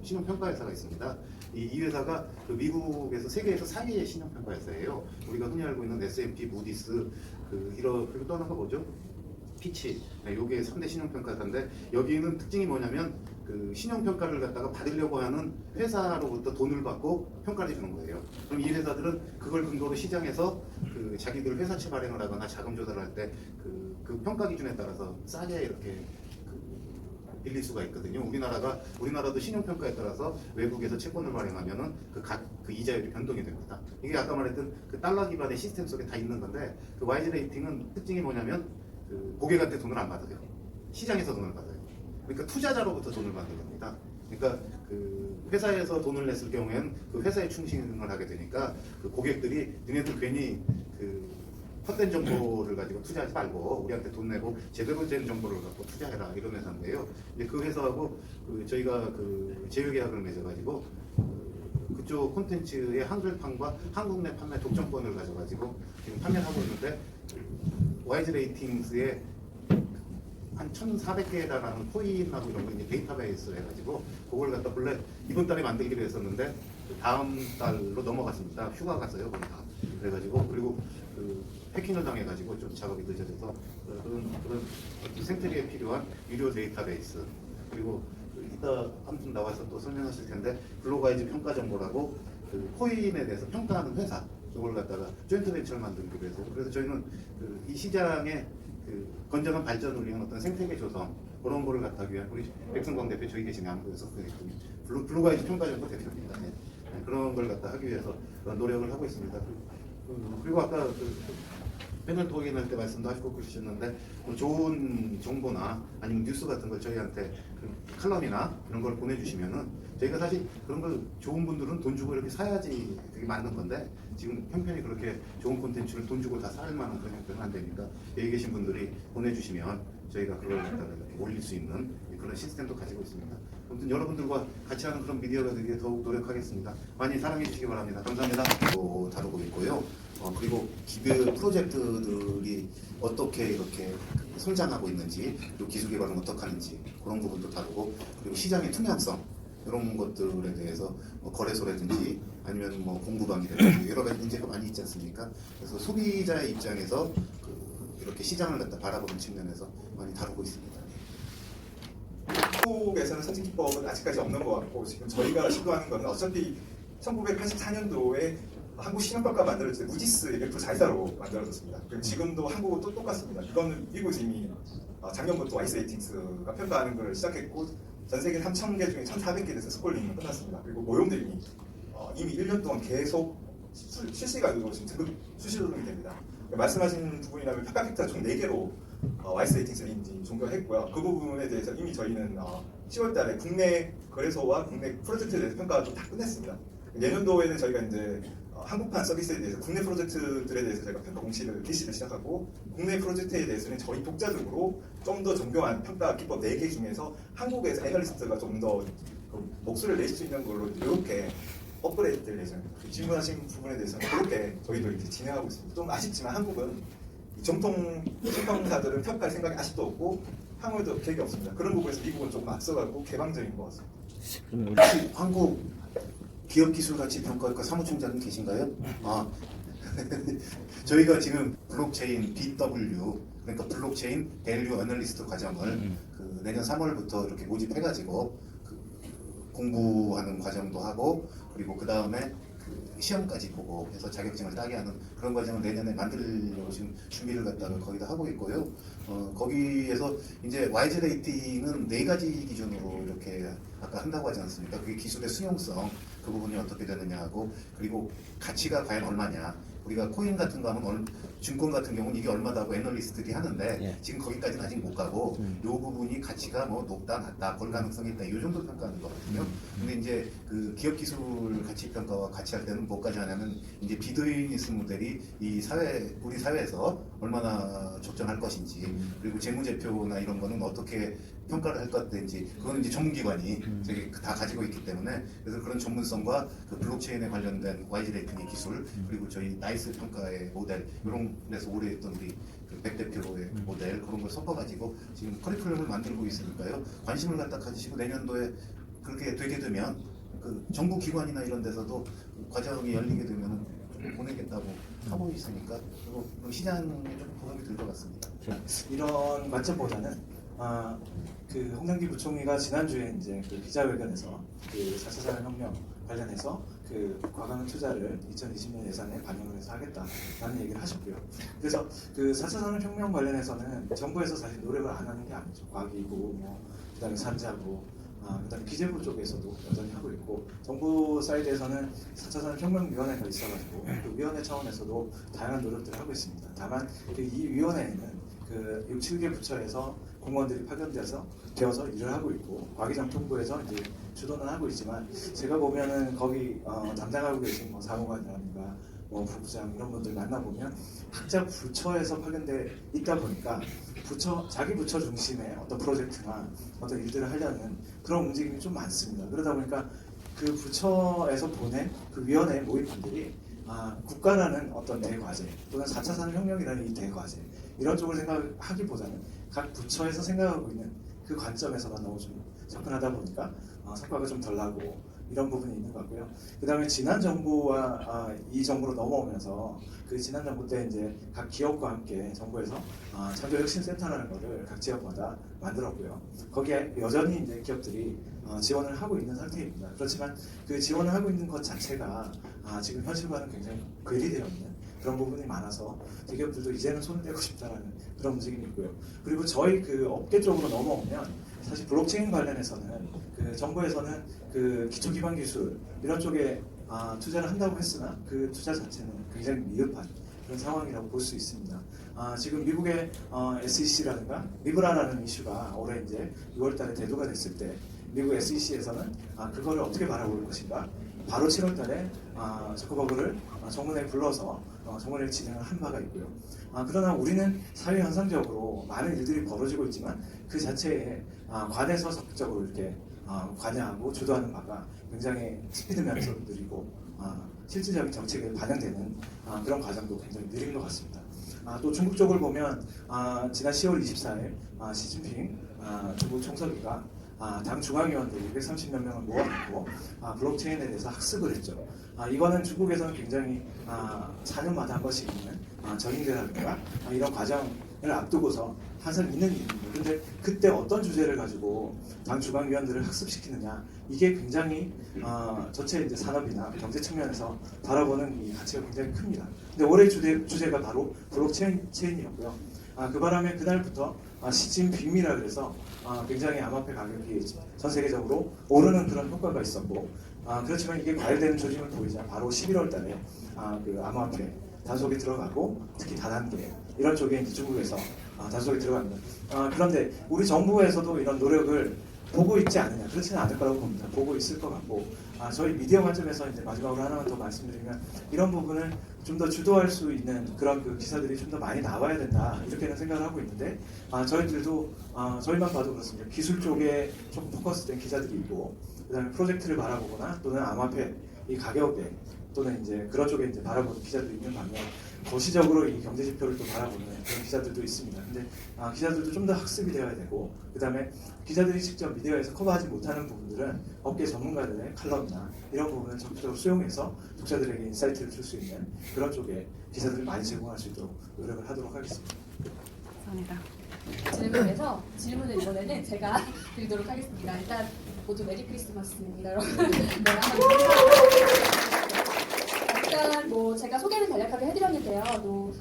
신용평가 회사가 있습니다. 이 회사가 그 미국에서 세계에서 4위의 신용평가 회사예요. 우리가 흔히 알고 있는 S&P, 무디스, 그리고 또 하나가 뭐죠? 피치. 네, 요게 3대 신용평가사인데 여기는 특징이 뭐냐면 그 신용평가를 갖다가 받으려고 하는 회사로부터 돈을 받고 평가를 해주는 거예요. 그럼 이 회사들은 그걸 근거로 시장에서 그 자기들 회사채 발행을 하거나 자금 조달을 할 때 그 평가 기준에 따라서 싸게 이렇게 빌릴 수가 있거든요. 우리나라도 신용평가에 따라서 외국에서 채권을 발행하면은 그 이자율이 변동이 됩니다. 이게 아까 말했던 그 달러 기반의 시스템 속에 다 있는 건데 그 와이즈 레이팅은 특징이 뭐냐면 그 고객한테 돈을 안 받아요. 시장에서 돈을 받아요. 그러니까 투자자로부터 돈을 받는 겁니다. 그러니까 그 회사에서 돈을 냈을 경우에는 그 회사에 충실을 하게 되니까 그 고객들이 니네들 괜히 그 헛된 정보를 가지고 투자하지 말고 우리한테 돈 내고 제대로 된 정보를 갖고 투자해라 이런 회사인데요. 이제 그 회사하고 그 저희가 그 제휴계약을 맺어가지고 그쪽 콘텐츠의 한글판과 한국 내 판매 독점권을 가져가지고 지금 판매를 하고 있는데 와이즈 레이팅스에 한 1,400개에 달하는 코인하고 이런 거 이제 데이터베이스를 해가지고 그걸 갖다 본래 이번 달에 만들기로 했었는데 다음 달로 넘어갔습니다. 휴가 갔어요 거의 다. 그래가지고 그리고 그 해킹을 당해가지고 좀 작업이 늦어져서 그런 생태계에 필요한 유료 데이터베이스 그리고 이따 아무튼 나와서 또 설명하실 텐데 블록와이즈 평가 정보라고 그 코인에 대해서 평가하는 회사 이걸 갖다가 조인트 벤처를 만들기로 해서 그래서 저희는 이 시장의 그 건전한 발전을 위한 어떤 생태계 조성 그런 거를 갖다 위한 우리 백승광 대표 저희 계신 안부에서 블록와이즈 평가 정보 대표입니다. 네. 그런 걸 갖다 하기 위해서 노력을 하고 있습니다. 그리고 아까 패널 토의할 때 말씀도 하시고 그러셨는데 좋은 정보나 아니면 뉴스 같은 걸 저희한테 그 칼럼이나 그런 걸 보내주시면은 저희가 사실 그런 걸 좋은 분들은 돈 주고 이렇게 사야지 그게 맞는 건데 지금 형편이 그렇게 좋은 콘텐츠를 돈 주고 다 살 만한 그런 형편은 안 되니까 여기 계신 분들이 보내주시면 저희가 그걸 갖다가 올릴 수 있는 그런 시스템도 가지고 있습니다. 아무튼 여러분들과 같이 하는 그런 미디어가 되게 더욱 노력하겠습니다. 많이 사랑해 주시기 바랍니다. 감사합니다. 또 다루고 있고요. 그리고 기별 프로젝트들이 어떻게 이렇게 성장하고 있는지, 그리고 기술 개발은 어떻게 하는지 그런 부분도 다루고, 그리고 시장의 투명성 이런 것들에 대해서 뭐 거래소라든지 아니면 뭐 공부방이라든지 여러 가지 문제가 많이 있지 않습니까? 그래서 소비자의 입장에서 이렇게 시장을 갖다 바라보는 측면에서 많이 다루고 있습니다. 한국에서는 선진기법은 아직까지 없는 것 같고, 지금 저희가 시도하는 거는 어차피 1984년도에 한국 시장평가 만들어질 때 무지스 F 자회사로 만들어졌습니다. 그리고 지금도 한국은 또 똑같습니다. 이거는 미국이 이미 작년부터 와이스 레이팅스가 평가하는 걸 시작했고, 전 세계 3,000개 중에 1,400개 에서 스콜링이 끝났습니다. 그리고 모형들이 이미 1년 동안 계속 실시간으로 지금 등급 수시조정이 됩니다. 말씀하신 부분이라면 평가 팩터가 총 4개로 와이스 레이팅스를 이미 종료했고요. 그 부분에 대해서 이미 저희는 10월 달에 국내 거래소와 국내 프로젝트에 대해서 평가가 좀 다 끝냈습니다. 내년도에는 저희가 이제 한국판 서비스에 대해서 국내 프로젝트들에 대해서 저희가 평가 공시를 개시를 시작하고, 국내 프로젝트에 대해서는 저희 독자적으로 좀 더 정교한 평가 기법 4개 중에서 한국에서 애널리스트가 좀 더 목소리를 낼 수 있는 걸로 이렇게 업그레이드될 예정입니다. 질문하신 부분에 대해서는 그렇게 저희도 이제 진행하고 있습니다. 좀 아쉽지만 한국은 정통 평가사들은 평가할 생각이 아직도 없고 향후에도 계획이 없습니다. 그런 부분에서 미국은 조금 앞서가고 개방적인 것 같습니다. 혹시 한국 기업기술가치평가과 사무총장님 계신가요? 저희가 지금 블록체인 BW, 그러니까 블록체인 밸류 애널리스트 과정을 내년 3월부터 이렇게 모집해가지고 공부하는 과정도 하고, 그리고 그 다음에 시험까지 보고 해서 자격증을 따게 하는 그런 과정을 내년에 만들려고 지금 준비를 갖다가 거기다 하고 있고요. 거기에서 이제 YG 레이팅은 4가지 기준으로 이렇게 아까 한다고 하지 않습니까? 그게 기술의 수용성, 그 부분이 어떻게 되느냐 하고, 그리고 가치가 과연 얼마냐. 우리가 코인 같은 거 하면 증권 같은 경우는 이게 얼마다고 애널리스트들이 하는데 지금 거기까지는 아직 못 가고 이 부분이 가치가 뭐 높다 낮다 볼 가능성이 있다 이 정도 평가하는 거거든요. 근데 이제 그 기업 기술 가치 평가와 같이 할 때는 뭐까지 하냐면 이제 비즈니스 모델이 우리 사회에서 얼마나 적정할 것인지, 그리고 재무제표나 이런 거는 어떻게 평가를 할 것인지, 그거는 이제 전문기관이 저기 다 가지고 있기 때문에, 그래서 그런 전문성과 그 블록체인에 관련된 YG 레이팅의 기술, 그리고 저희 나이스 평가의 모델, 이런 데서 오래 했던 우리 백 대표의 모델, 그런 걸 섞어가지고 지금 커리큘럼을 만들고 있으니까요. 관심을 갖다 가지시고 내년도에 그렇게 되게 되면 그 정부 기관이나 이런 데서도 그 과정이 열리게 되면 좀 보내겠다고 하고 있으니까 그리고 시장에 좀 도움이 될 것 같습니다. 이런 관점보다는 그 홍명기 부총리가 지난주에 이제 그 기자회견에서 그 4차 산업혁명 관련해서 그 과감한 투자를 2020년 예산에 반영을 해서 하겠다라는 얘기를 하셨고요. 그래서 그 4차 산업혁명 관련해서는 정부에서 사실 노력을 안 하는 게 아니죠. 과기부, 뭐 그다음에 산자부, 그다음에 기재부 쪽에서도 여전히 하고 있고, 정부 사이드에서는 4차 산업혁명위원회가 있어가지고 그 위원회 차원에서도 다양한 노력들을 하고 있습니다. 다만 이 위원회에는 그 6, 7개 부처에서 공무원들이 파견되어서 일을 하고 있고, 과기정통부에서 이제 주도는 하고 있지만, 제가 보면은 거기 담당하고 계신 뭐 사무관이라든가 뭐 부부장 이런 분들 만나보면 각자 부처에서 파견돼 있다 보니까 자기 부처 중심의 어떤 프로젝트나 어떤 일들을 하려는 그런 움직임이 좀 많습니다. 그러다 보니까 그 부처에서 보낸 그 위원회 모임분들이 국가라는 어떤 대과제 또는 4차 산업혁명이라는 이 대과제 이런 쪽을 생각하기보다는 각 부처에서 생각하고 있는 그 관점에서만 너무 좀 접근하다 보니까 성과가 좀 덜 나고 이런 부분이 있는 것 같고요. 그 다음에 지난 정부와 이 정부로 넘어오면서 그 지난 정부 때 이제 각 기업과 함께 정부에서 창조혁신센터라는 것을 각 지역마다 만들었고요. 거기에 여전히 이제 기업들이 지원을 하고 있는 상태입니다. 그렇지만 그 지원을 하고 있는 것 자체가 지금 현실과는 굉장히 괴리되어 있는 그런 부분이 많아서 대기업들도 이제는 손을 떼고 싶다라는 그런 움직임이 있고요. 그리고 저희 그 업계 쪽으로 넘어오면 사실 블록체인 관련해서는 그 정부에서는 그 기초기반 기술 이런 쪽에 투자를 한다고 했으나 그 투자 자체는 굉장히 미흡한 그런 상황이라고 볼 수 있습니다. 지금 미국의 SEC라든가 리브라라는 이슈가 올해 이제 6월달에 대두가 됐을 때 미국 SEC에서는 그거를 어떻게 바라볼 것인가. 바로 7월달에 저커버그를 정문에 불러서 정문을 진행을 한 바가 있고요. 그러나 우리는 사회 현상적으로 많은 일들이 벌어지고 있지만 그 자체에 관에서 적극적으로 이렇게 관여하고 주도하는 바가 굉장히 스피드면서 느리고 실질적인 정책에 반영되는 그런 과정도 굉장히 느린 것 같습니다. 또 중국 쪽을 보면 지난 10월 24일 시진핑 중국 총서기가 당 중앙위원들 230몇 명을 모아놓고 블록체인에 대해서 학습을 했죠. 이거는 중국에서는 굉장히 4년마다 한 번씩 있는 전인대라든가 이런 과정을 앞두고서 항상 있는 일입니다. 근데 그때 어떤 주제를 가지고 당 중앙위원들을 학습시키느냐, 이게 굉장히 전체 이제 산업이나 경제 측면에서 바라보는 이 가치가 굉장히 큽니다. 근데 올해 주제가 바로 블록체인이었고요. 그 바람에 그날부터 시진핑이라 그래서 굉장히 암호화폐 가격이 전 세계적으로 오르는 그런 효과가 있었고, 그렇지만 이게 과열되는 조짐을 보이자 바로 11월 달에 그 암호화폐 단속이 들어가고, 특히 다단계 이런 쪽에 이제 중국에서 단속이 들어갑니다. 그런데 우리 정부에서도 이런 노력을 보고 있지 않느냐, 그렇지는 않을 거라고 봅니다. 보고 있을 것 같고, 저희 미디어 관점에서 이제 마지막으로 하나만 더 말씀드리면, 이런 부분을 좀 더 주도할 수 있는 그런 그 기사들이 좀 더 많이 나와야 된다, 이렇게는 생각을 하고 있는데, 저희들도 저희만 봐도 그렇습니다. 기술 쪽에 조금 포커스된 기자들이 있고, 그다음에 프로젝트를 바라보거나 또는 암호화폐 이 가격에 또는 이제 그런 쪽에 이제 바라보는 기자들이 있는 반면, 거시적으로 이 경제 지표를 또 바라보는 그런 기자들도 있습니다. 근데 기자들도 좀 더 학습이 되어야 되고, 그다음에 기자들이 직접 미디어에서 커버하지 못하는 부분들은 업계 전문가들의 칼럼이나 이런 부분을 적극적으로 수용해서 독자들에게 인사이트를 줄 수 있는 그런 쪽에 기사들을 많이 제공할 수 있도록 노력을 하도록 하겠습니다. 감사합니다. 질문에서 질문을 이번에는 제가 드리도록 하겠습니다. 일단 모두 메리 크리스마스입니다, 여러분. 네, 일단 뭐 제가 소개는 간략하게 해드렸는데요. 또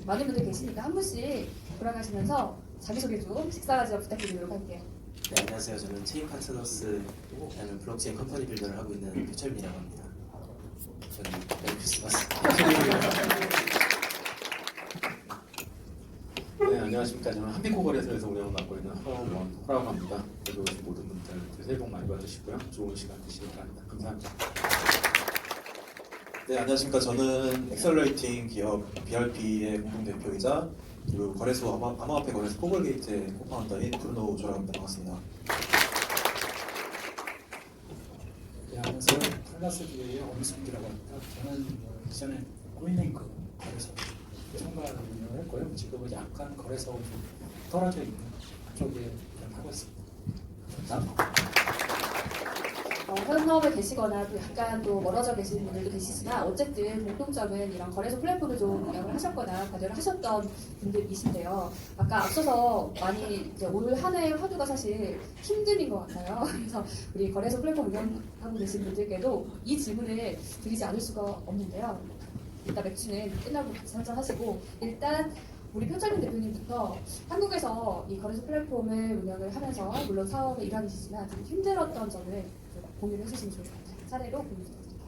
많은 분들 계시니까 한 분씩 돌아가시면서 자기소개 좀 식사까지 부탁드리도록 할게요. 네, 안녕하세요. 저는 체인 파트너스라는 블록체인 컴퍼니 빌더를 하고 있는 표철민이라고 합니다. 저는 메리 크리스마스. 네, 안녕하십니까. 저는 한빛코 거래소에서 운영을 맡고 있는 허라고 합니다. 여기 오신 모든 분들 새해 복 많이 받으시고요. 좋은 시간 되시길 바랍니다. 감사합니다. 네, 안녕하십니까. 저는 엑셀러레이팅 기업 BRP의 공동대표이자 그리고 거래소 암호화폐 거래소 코볼게이트의 코파운더인 브루노 조라고 합니다. 반갑습니다. 네, 안녕하세요. 플러스기의 엄숙기라고 합니다. 저는 이전에 코인링크 거래소 총괄 운영을 했고요. 지금은 약간 거래소가 좀 떨어져 있는 쪽에 일을 하고 있습니다. 감사합니다. 현업에 계시거나 또 약간 또 멀어져 계시는 분들도 계시지만, 어쨌든 공통점은 이런 거래소 플랫폼을 좀 운영을 하셨거나 관여를 하셨던 분들이신데요. 아까 앞서서 많이 이제 올 한 해의 화두가 사실 힘듦인 것 같아요. 그래서 우리 거래소 플랫폼 운영하고 계신 분들께도 이 질문을 드리지 않을 수가 없는데요. 일단 맥주는 끝나고 같이 한잔 하시고, 일단 우리 표철민 대표님부터 한국에서 이 거래소 플랫폼을 운영을 하면서 물론 사업의 일환이시지만 좀 힘들었던 점을 공유를 해주시면 좋을 것 같아요. 사례로 공유 부탁드립니다.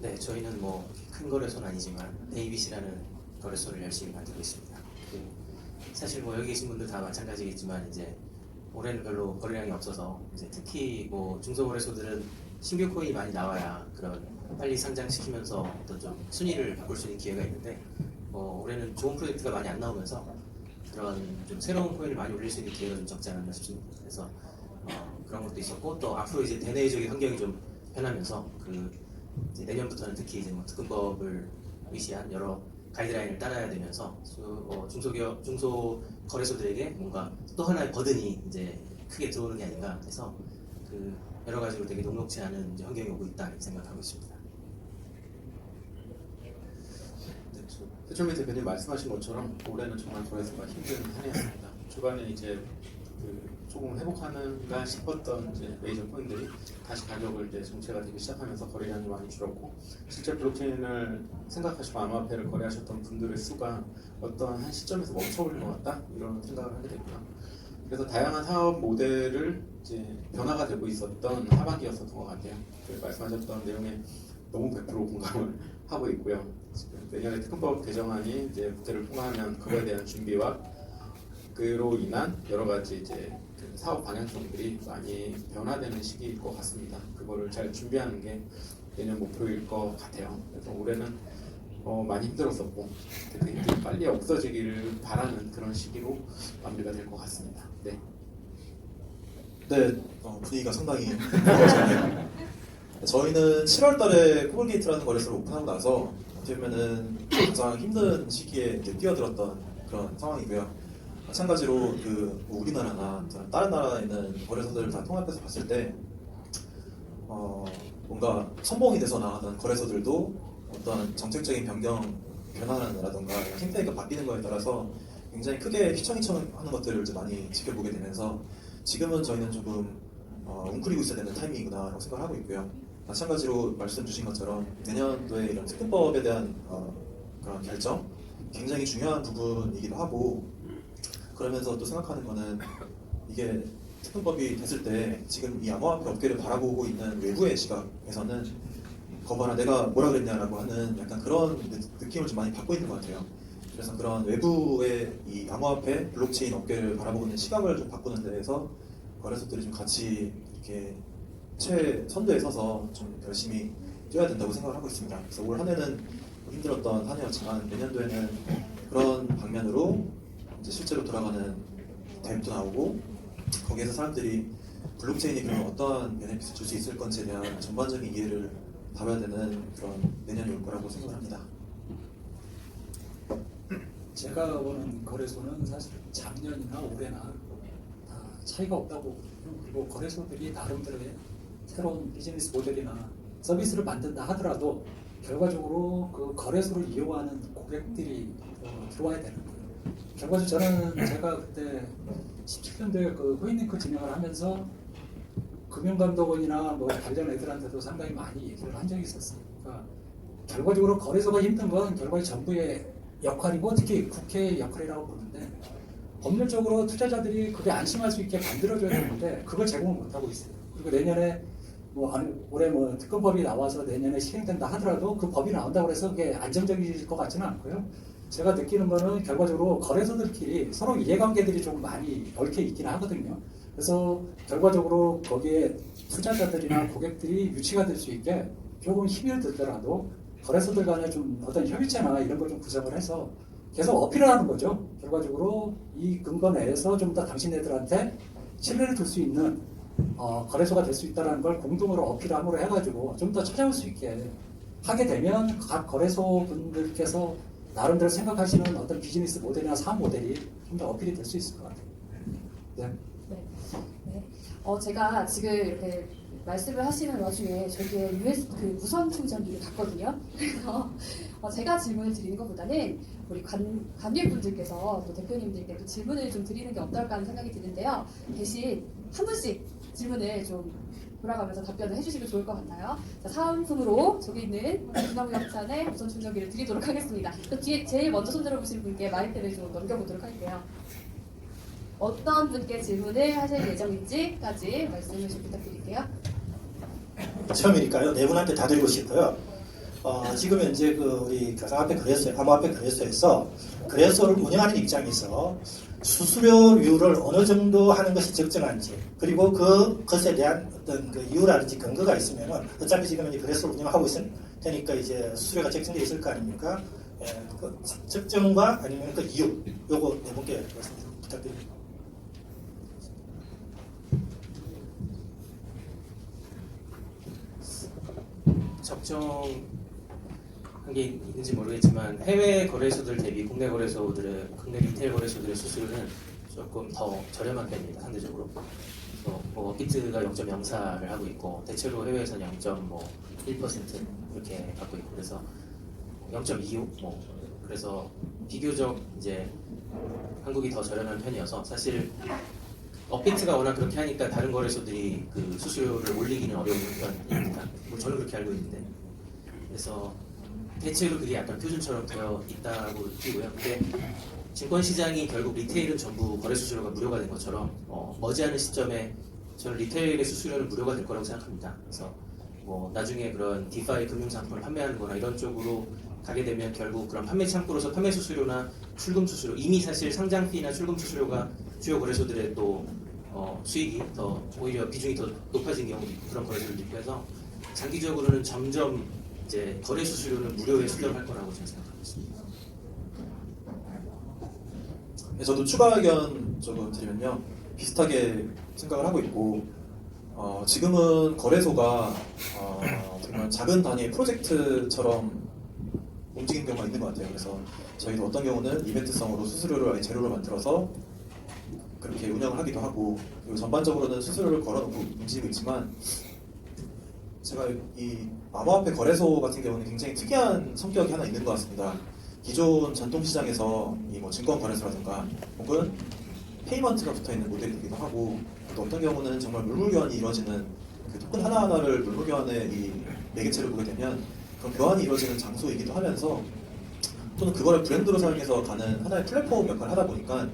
네, 저희는 뭐 큰 거래소는 아니지만 데이빗이라는 거래소를 열심히 만들고 있습니다. 사실 뭐 여기 계신 분들 다 마찬가지겠지만 이제 올해는 별로 거래량이 없어서 이제 특히 뭐 중소거래소들은 신규 코인이 많이 나와야 그런 빨리 상장시키면서 어떤 좀 순위를 바꿀 수 있는 기회가 있는데, 올해는 좋은 프로젝트가 많이 안 나오면서 그런 좀 새로운 코인을 많이 올릴 수 있는 기회가 좀 적지 않았나 싶습니다. 그래서 그런 것도 있었고, 또 앞으로 이제 대내적인 환경이 좀 변하면서 이제 내년부터는 특히 이제 뭐 특근법을 위시한 여러 가이드라인을 따라야 되면서 중소 거래소들에게 뭔가 또 하나의 버든이 이제 크게 들어오는 게 아닌가 해서 여러 가지로 되게 녹록지 않은 이제 환경이 오고 있다 이렇게 생각하고 있습니다. 표철민 대표님 말씀하신 것처럼 올해는 정말 거래소가 힘든 한 해였습니다. 초반에 이제 조금 회복하는가 싶었던 이제 메이저 코인들이 다시 가격을 이제 정체가 되기 시작하면서 거래량이 많이 줄었고, 실제 블록체인을 생각하시고 암호화폐를 거래하셨던 분들의 수가 어떤 한 시점에서 멈춰버린 것 같다 이런 생각을 하게 됐고요. 그래서 다양한 사업 모델을 이제 변화가 되고 있었던 하반기였었던 것 같아요. 말씀하셨던 내용에 너무 100% 공감을 하고 있고요. 지금 내년에 특근법 개정안이 이제 국회를 통과하면 그거에 대한 준비와 그로 인한 여러 가지 이제 그 사업 방향성들이 많이 변화되는 시기일 것 같습니다. 그거를 잘 준비하는 게 내년 목표일 것 같아요. 그래서 올해는 많이 힘들었었고 그 힘들이 빨리 없어지기를 바라는 그런 시기로 마무리가 될 것 같습니다. 네. 네, 분위기가 상당히 좋네요. 저희는 7월 달에 코볼게이트라는 거래소를 오픈하고 나서 어떻게 보면은 가장 힘든 시기에 이제 뛰어들었던 그런 상황이고요. 마찬가지로 뭐 우리나라나 다른 나라에 있는 거래소들을 다 통합해서 봤을 때 뭔가 선봉이 돼서 나가던 거래소들도 어떤 정책적인 변화라든가 캠페인이 바뀌는 거에 따라서 굉장히 크게 휘청휘청하는 것들을 이제 많이 지켜보게 되면서 지금은 저희는 조금 웅크리고 있어야 되는 타이밍이구나라고 생각을 하고 있고요. 마찬가지로 말씀 주신 것처럼 내년도에 이런 특근법에 대한 그런 결정 굉장히 중요한 부분이기도 하고, 그러면서 또 생각하는 거는 이게 특근법이 됐을 때 지금 이 암호화폐 업계를 바라보고 있는 외부의 시각에서는 거봐라 내가 뭐라 그랬냐라고 하는 약간 그런 느낌을 좀 많이 받고 있는 것 같아요. 그래서 그런 외부의 이 암호화폐 블록체인 업계를 바라보고 있는 시각을 좀 바꾸는 데에서 거래소들이 좀 같이 이렇게 최선두에 서서 좀 열심히 뛰어야 된다고 생각을 하고 있습니다. 그래서 올 한 해는 힘들었던 한 해였지만 내년도에는 그런 방면으로 이제 실제로 돌아가는 댐도 나오고 거기에서 사람들이 블록체인이 그러면 어떠한 베네핏을 줄 수 있을 건지에 대한 전반적인 이해를 다뤄야 되는 그런 내년이 올 거라고 생각을 합니다. 제가 보는 거래소는 사실 작년이나 올해나 다 차이가 없다고 보거든요. 그리고 거래소들이 나름대로의 새로운 비즈니스 모델이나 서비스를 만든다 하더라도 결과적으로 그 거래소를 이용하는 고객들이 들어와야 되는 거예요. 결과적으로 저는 제가 그때 17년도에 그 코인링크 진행을 하면서 금융감독원이나 뭐 관련 애들한테도 상당히 많이 얘기를 한 적이 있었어요. 그러니까 결과적으로 거래소가 힘든 건 결과적으로 정부의 역할이고 특히 국회의 역할이라고 보는데, 법률적으로 투자자들이 그게 안심할 수 있게 만들어줘야 되는데 그걸 제공을 못하고 있어요. 그리고 내년에 올해 특검법이 나와서 내년에 시행된다 하더라도 그 법이 나온다고 해서 그게 안정적일 것 같지는 않고요. 제가 느끼는 거는 결과적으로 거래소들끼리 서로 이해관계들이 좀 많이 얽혀 있긴 하거든요. 그래서 결과적으로 거기에 투자자들이나 고객들이 유치가 될 수 있게 조금 힘을 들더라도 거래소들 간에 좀 어떤 협의체나 이런 걸 좀 구성을 해서 계속 어필을 하는 거죠. 결과적으로 이 근거 내에서 좀 더 당신네들한테 신뢰를 둘 수 있는 거래소가 될 수 있다는 걸 공동으로 어필함으로 해가지고 좀 더 찾아올 수 있게 하게 되면 각 거래소 분들께서 나름대로 생각하시는 어떤 비즈니스 모델이나 사업 모델이 좀 더 어필이 될 수 있을 것 같아요. 네. 네. 제가 지금 이렇게 말씀을 하시는 와중에 저기에 그 무선 충전기를 갔거든요. 그래서 제가 질문을 드리는 것보다는 우리 관객분들께서 또 대표님들께 또 질문을 좀 드리는 게 어떨까 하는 생각이 드는데요. 대신 한 분씩 질문을 좀 돌아가면서 답변을 해주시면 좋을 것 같나요? 자, 사은품으로 저기 있는 중앙무역산의 무선 충전기를 드리도록 하겠습니다. 또 뒤에 제일 먼저 손들어 보신 분께 마이크를 좀 넘겨보도록 할게요. 어떤 분께 질문을 하실 예정인지까지 말씀을 좀 부탁드릴게요. 처음이니까요. 네 분한테 다 드리고 싶어요. 지금 현재 우리 암호화폐 거래소에서 거래소를 운영하는 입장에서 수수료율을 어느 정도 하는 것이 적정한지, 그리고 그것에 대한 어떤 그 이유라든지 근거가 있으면은 어차피 지금 이제 거래소를 운영하고 있을 테니까 이제 수수료가 책정되어 있을 거 아닙니까? 그 적정과 아니면 그 이유, 요거 네 분께 말씀 좀 부탁드립니다. 적정한 게 있는지 모르겠지만 해외 거래소들 대비 국내 리테일 거래소들의 수수료는 조금 더 저렴한 편입니다. 상대적으로. 비트가 0.04를 하고 있고 대체로 해외에서는 0.1% 이렇게 갖고 있고, 그래서 0.25 그래서 비교적 이제 한국이 더 저렴한 편이어서 사실 업비트가 워낙 그렇게 하니까 다른 거래소들이 그 수수료를 올리기는 어려운 편입니다. 저는 그렇게 알고 있는데, 그래서 대체로 그게 약간 표준처럼 되어 있다고 느끼고요. 근데 증권시장이 결국 리테일은 전부 거래 수수료가 무료가 된 것처럼 머지않은 시점에 저는 리테일의 수수료는 무료가 될 거라고 생각합니다. 그래서 나중에 그런 디파이 금융상품을 판매하는 거나 이런 쪽으로 가게 되면 결국 그런 판매 창구로서 판매 수수료나 출금 수수료, 이미 사실 상장비나 출금 수수료가 주요 거래소들의 또 수익이 더 오히려 비중이 더 높아진 경우 그런 거래소들도 있고 해서 장기적으로는 점점 이제 거래 수수료는 무료에 수렴할 거라고 저는 생각하고 있습니다. 네, 저도 추가 의견 조금 드리면요, 비슷하게 생각을 하고 있고, 지금은 거래소가 정말 작은 단위의 프로젝트처럼 움직이는 경우가 있는 것 같아요. 그래서 저희도 어떤 경우는 이벤트성으로 수수료를 아예 제로로 만들어서 그렇게 운영을 하기도 하고, 그리고 전반적으로는 수수료를 걸어놓고 움직이고 있지만, 제가 이 암호화폐 거래소 같은 경우는 굉장히 특이한 성격이 하나 있는 것 같습니다. 기존 전통시장에서 이 뭐 증권 거래소라든가 혹은 페이먼트가 붙어있는 모델이기도 하고, 또 어떤 경우는 정말 물물교환이 이루어지는 그 토큰 하나하나를 물물교환의 이 매개체로 보게 되면 그런 교환이 이루어지는 장소이기도 하면서, 또는 그거를 브랜드로 사용해서 가는 하나의 플랫폼 역할을 하다 보니까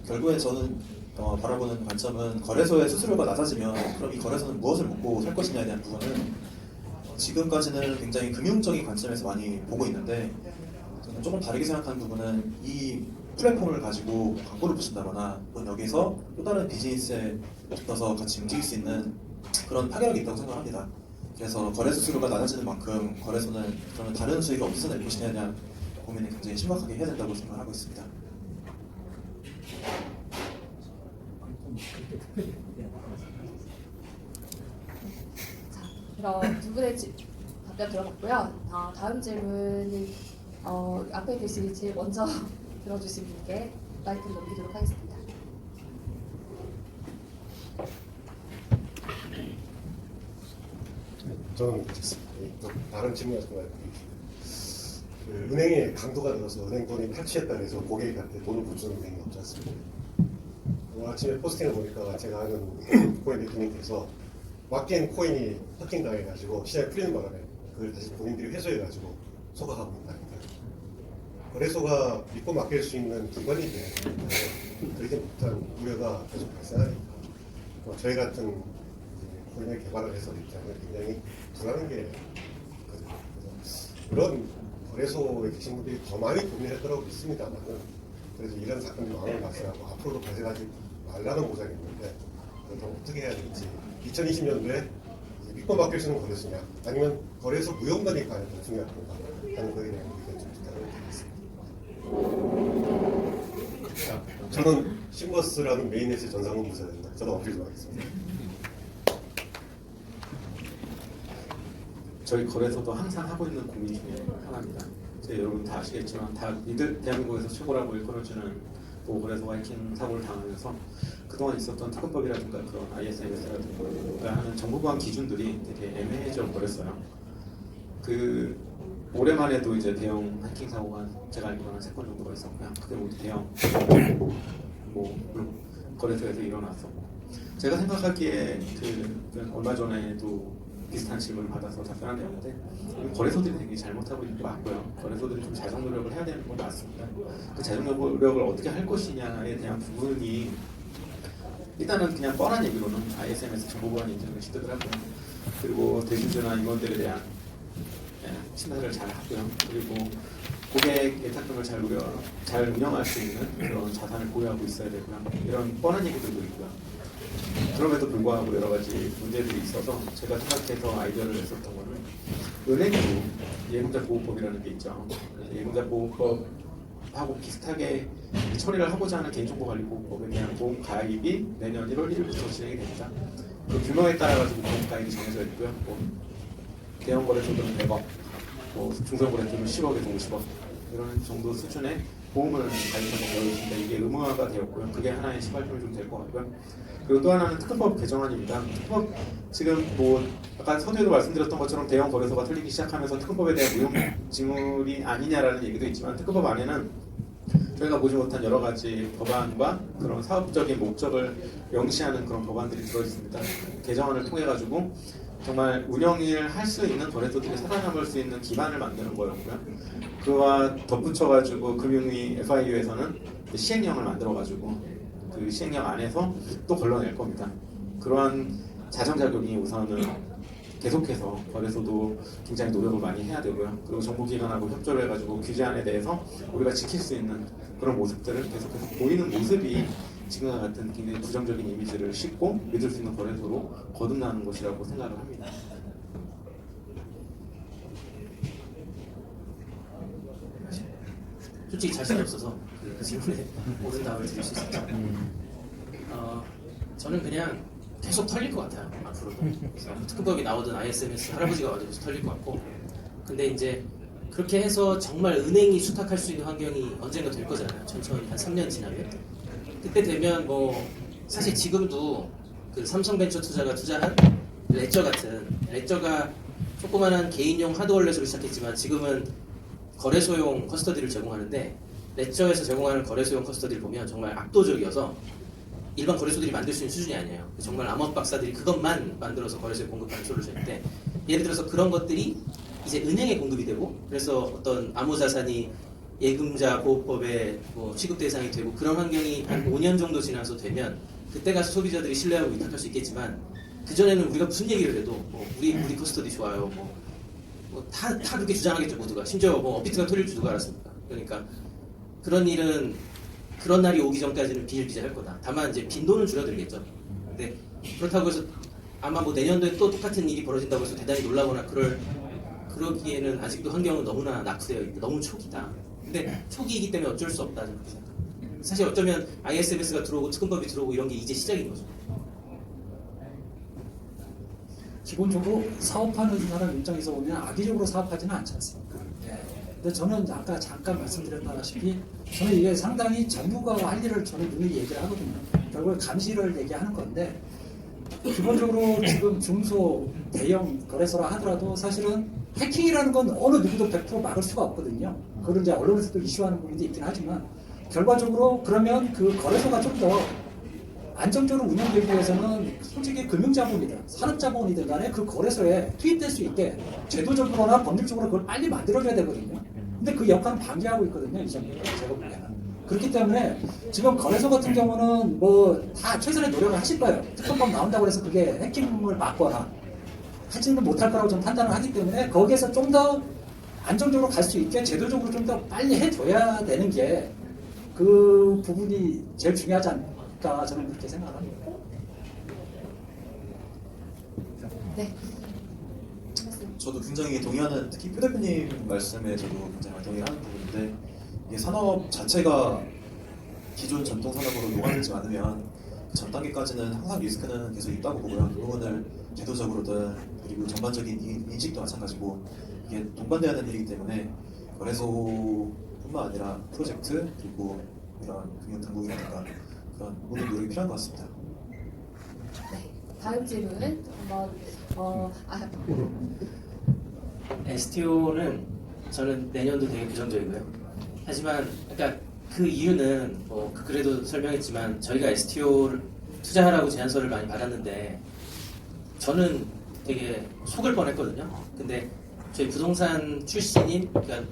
결국엔 저는 바라보는 관점은 거래소의 수수료가 낮아지면 그럼 이 거래소는 무엇을 먹고 살 것이냐에 대한 부분은 지금까지는 굉장히 금융적인 관점에서 많이 보고 있는데, 저는 조금 다르게 생각하는 부분은 이 플랫폼을 가지고 광고를 붙인다거나 혹은 여기서 또 다른 비즈니스에 붙어서 같이 움직일 수 있는 그런 파괴력이 있다고 생각합니다. 그래서 거래 수수료가 낮아지는 만큼 거래소는 그러면 다른 수익을 어디서 낼 것이냐에 대한 고민을 굉장히 심각하게 해야 된다고 생각하고 있습니다. 그럼 두 분의 답변 들어봤고요. 다음 질문이 앞에 계실지 먼저 들어주신 분께 마이크를 넘기도록 하겠습니다. 저는 괜찮습니다. 다른 질문 같은 거 그 은행의 강도가 늘어서 은행 돈이 탈취했다 해서 고객한테 돈을 못 주는 은행이 없지 않습니까? 오늘 아침에 포스팅을 보니까 제가 아는 코인 대표님께서 맡긴 코인이 해킹 당해가지고 시장에 풀리는 바람에 그걸 다시 본인들이 회수해가지고 소각하고 있다니까. 거래소가 믿고 맡길 수 있는 기관인데 그렇게 못한 우려가 계속 발생하니까 저희 같은 코인을 개발을 해서 입장은 굉장히 불안한 게 있거든요. 그런 거래소에 계신 분들이 더 많이 고민할 거라고 믿습니다만, 그래서 이런 사건이 많이 발생하고 앞으로도 발생하지 말라는 보장이 있는데 그럼 어떻게 해야 될지, 2020년도에 믿고 맡길 수 있는 거래소냐 아니면 거래소 무용단이 과연 더 중요한 건가 하는 거에 대한 의견 좀 부탁드리겠습니다. 저는 심버스라는 메인넷의 전상훈 부사입니다. 저도 어필 좀 하겠습니다. 저희 거래소도 항상 하고 있는 고민 중에 하나입니다. 여러분 다 아시겠지만 다 대한민국에서 최고라고 일컬어주는 거래소가 해킹 사고를 당하면서 그동안 있었던 특허법이라든가 그런 ISMS라든가 하는 정부관 기준들이 되게 애매해져 버렸어요. 올해만 해도 이제 대형 해킹 사고가 제가 알기로는 3건 정도가 있었고요. 그게 모두 대형 거래소에서 일어났었고, 제가 생각하기에 얼마 전에도 비슷한 질문을 받아서 답변한 내용인데, 거래소들이 되게 잘못하고 있는 게 맞고요. 거래소들이 좀 자정 노력을 해야 되는 건 맞습니다. 그 자정 노력을 어떻게 할 것이냐에 대한 부분이 일단은 그냥 뻔한 얘기로는 ISMS 정보보안 인증을 시도하고요. 그리고 대주주나 임원들에 대한 심사를 잘 하고요. 그리고 고객 예탁금을 잘 운영할 수 있는 그런 자산을 보유하고 있어야 되고요. 이런 뻔한 얘기들도 있고요. 그럼에도 불구하고 여러 가지 문제들이 있어서 제가 생각해서 아이디어를 냈었던 거는, 은행도 예금자보호법이라는 게 있죠. 예금자보호법하고 비슷하게 처리를 하고자 하는 개인정보관리보호법에 대한 보험 가입이 내년 1월 1일부터 진행이 됩니다. 그 규모에 따라 가지고 보험 가입이 정해져 있고요. 대형 거래소들은 100억, 중소형 거래소들은 10억에서 50억 이런 정도 수준의 보험을 가입하는 거였습니다. 이게 의무화가 되었고요. 그게 하나의 시발점이 좀 될 것 같고요. 그리고 또 하나는 특허법 개정안입니다. 특허법 지금 아까 서두에도 말씀드렸던 것처럼 대형 거래소가 털리기 시작하면서 특허법에 대한 무용 징물이 아니냐라는 얘기도 있지만, 특허법 안에는 저희가 보지 못한 여러 가지 법안과 그런 사업적인 목적을 명시하는 그런 법안들이 들어있습니다. 개정안을 통해 가지고 정말 운영을 할 수 있는 거래소들이 살아남을 수 있는 기반을 만드는 거였고요. 그와 덧붙여가지고 금융위 FIU에서는 시행령을 만들어가지고 그 시행령 안에서 또 걸러낼 겁니다. 그러한 자정작용이 우선은 계속해서 거래소도 굉장히 노력을 많이 해야 되고요. 그리고 정부기관하고 협조를 해가지고 규제안에 대해서 우리가 지킬 수 있는 그런 모습들을 계속해서 보이는 모습이 지금과 같은 굉장히 부정적인 이미지를 싣고 믿을 수 있는 거래소로 거듭나는 것이라고 생각을 합니다. 솔직히 자신이 없어서 그 질문에 모든 답을 드릴 수 있었죠. 저는 그냥 계속 털릴 것 같아요. 앞으로도. 그래서 특급법이 나오든 ISMS 할아버지가 와도 계속 털릴 것 같고. 근데 이제 그렇게 해서 정말 은행이 수탁할 수 있는 환경이 언젠가 될 거잖아요. 천천히 한 3년 지나면. 그때 되면 뭐 사실 지금도 그 삼성벤처 투자가 투자한 레저가 조그만한 개인용 하드월렛으로 시작했지만 지금은 거래소용 커스터디를 제공하는데 레저에서 제공하는 거래소용 커스터디를 보면 정말 압도적이어서 일반 거래소들이 만들 수 있는 수준이 아니에요. 정말 암호학 박사들이 그것만 만들어서 거래소에 공급하는 솔루션인데 예를 들어서 그런 것들이 이제 은행에 공급이 되고 그래서 어떤 암호자산이 예금자 보호법에 뭐 취급 대상이 되고 그런 환경이 한 5년 정도 지나서 되면 그때 가서 소비자들이 신뢰하고 위탁할 수 있겠지만 그전에는 우리가 무슨 얘기를 해도 뭐 우리 커스터디 좋아요 다 그렇게 주장하겠죠 모두가. 심지어 뭐 업비트가 털릴 줄 누가 알았습니까? 그러니까 그런 일은 그런 날이 오기 전까지는 비일비재할 거다. 다만 이제 빈도는 줄어들겠죠. 근데 그렇다고 해서 아마 뭐 내년도에 또 똑같은 일이 벌어진다고 해서 대단히 놀라거나 그러기에는 아직도 환경은 너무나 낙후되어 있고 너무 초기다. 근데 초기이기 때문에 어쩔 수 없다. 그렇게 생각합니다. 사실 어쩌면 ISMS가 들어오고 특검법이 들어오고 이런 게 이제 시작인 거죠. 기본적으로 사업하는 사람 입장에서 보면 악의적으로 사업하지는 않지 않습니까? 근데 저는 아까 잠깐 말씀드렸다시피 저는 이게 상당히 정부가 할 일을 저는 눈이 얘기를 하거든요. 결국 감시를 얘기하는 건데 기본적으로 지금 중소 대형 거래소라 하더라도 사실은 해킹이라는 건 어느 누구도 100% 막을 수가 없거든요. 그걸 이제 언론에서도 이슈하는 부분도 있긴 하지만 결과적으로 그러면 그 거래소가 좀 더 안정적으로 운영되기 위해서는 솔직히 금융자본이든 산업자본이든 간에 그 거래소에 투입될 수 있게 제도적으로나 법률적으로 그걸 빨리 만들어줘야 되거든요. 근데 그 역할은 방기하고 있거든요. 이 정도로 제가 보기에는. 그렇기 때문에 지금 거래소 같은 경우는 뭐 다 최선의 노력을 하실 거예요. 특검법 나온다고 해서 그게 해킹을 막거나 하지는 못할 거라고 좀 판단을 하기 때문에 거기에서 좀 더 안정적으로 갈 수 있게 제도적으로 좀 더 빨리 해줘야 되는 게 그 부분이 제일 중요하지 않을까 저는 그렇게 생각합니다. 네. 저도 굉장히 동의하는, 특히 표 대표님 말씀에 저도 굉장히 많이 동의하는 부분인데 이게 산업 자체가 기존 전통 산업으로 녹아들지 않으면 전 단계까지는 항상 리스크는 계속 있다고 보고요. 그 부분을 제도적으로든 그리고 전반적인 인식도 마찬가지고 이게 동반돼야 하는 일이기 때문에 거래소뿐만 아니라 프로젝트 그리고 이런 금융당국이라든가 그런 모든 노력이 필요한 것 같습니다. 네. 다음 질문 한번 STO는 저는 내년도 되게 부정적이고요. 하지만 그러니까 그 이유는 뭐 그래도 설명했지만 저희가 STO를 투자하라고 제안서를 많이 받았는데 저는 되게 속을 뻔했거든요. 근데 저희 부동산 출신인 그러니까